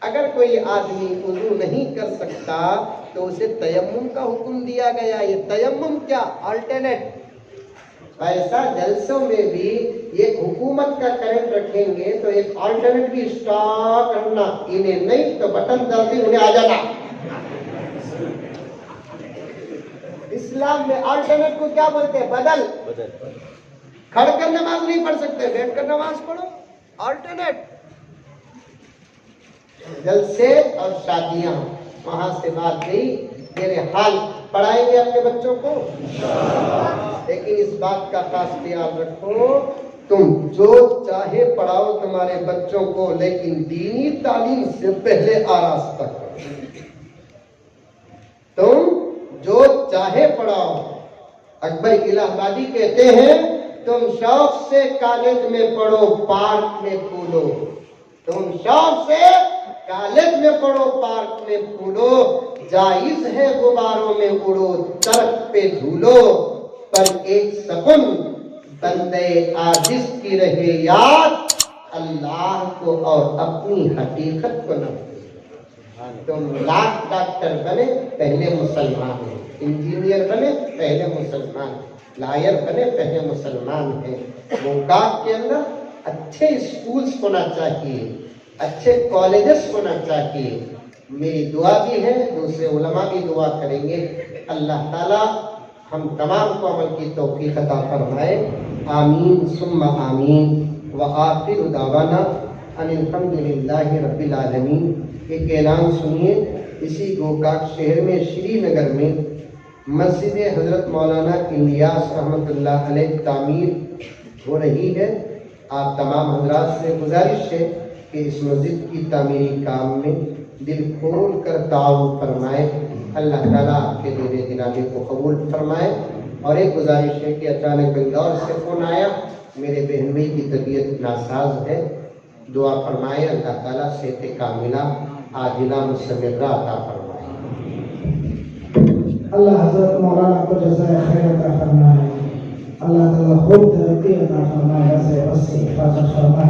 अगर कोई आदमी वुजू नहीं कर सकता तो उसे तयम्मुम का हुक्म दिया गया। ये तयम्मुम क्या, अल्टरनेट। ऐसा जलसों में भी ये हुकूमत का करंट रखेंगे तो एक अल्टरनेट भी स्टॉप करना, इन्हें नहीं तो बटन दबाते उन्हें आ जाना। इस्लाम में अल्टरनेट को क्या बोलते हैं, बदल। खड़ कर नमाज नहीं पढ़ सकते, बैठ कर नमाज पढ़ो, अल्टरनेट। जलसे और शादियां, वहां से बात गई। मेरे हाल पढ़ाएंगे अपने बच्चों को, लेकिन इस बात का खास ख्याल रखो, तुम जो चाहे पढ़ाओ तुम्हारे बच्चों को, लेकिन दीनी तालीम से पहले आरास्ता करो। तुम जो चाहे पढ़ाओ। अकबर इलाहाबादी कहते हैं, तुम शौक से कॉलेज में पढ़ो, पार्क में कूदो। तुम शौक से कॉलेज में पढ़ो, पार्क में कूदो। जायज है गुब्बारों में उड़ो, तरफ पे झूलो, पर एक सकून बंदे आजिज की रहे याद, अल्लाह को और अपनी हकीकत को न। तुम लाख डॉक्टर बने पहले मुसलमान हैं, इंजीनियर बने पहले मुसलमान, लायर बने पहले मुसलमान हैं। मुल्क के अंदर अच्छे स्कूल्स होना चाहिए, अच्छे कॉलेजेस होना चाहिए। मेरी दुआ भी है, दूसरे उलमा भी दुआ करेंगे। अल्लाह ताला हम तमाम को अमल की तौफीक अता फरमाए। आमीन सुम्मा आमीन। व आखिर दावाना अनिल हम्दुलिल्लाहि रब्बिल आलमीन। एक ऐलान सुनिए, इसी गोकाक शहर में श्रीनगर में मस्जिद हजरत मौलाना इलियास रहमतुल्लाह अलैह तामीर हो रही है। आप तमाम हजरात से गुजारिश है कि इस मस्जिद की तामीरी काम में दिल खोल कर ताउन फरमाए। अल्लाह ताला आपके दीने दिलाने को कबूल फरमाए। और एक गुजारिश है कि अचानक बेंगलौर से फोन आया, मेरे बहन भाई की तबीयत नासाज है, दुआ फरमाए। अल्लाह ताला सेहत कामिला आजिला मुस्तमिर्रा अता फरमाए। अल्लाह हज़रत मौलाना को जज़ाए खैर अता फरमाए। अल्लाह ताला खूब तरक्की अता फरमाए, ऐसे बस से हिफाजत फरमाए।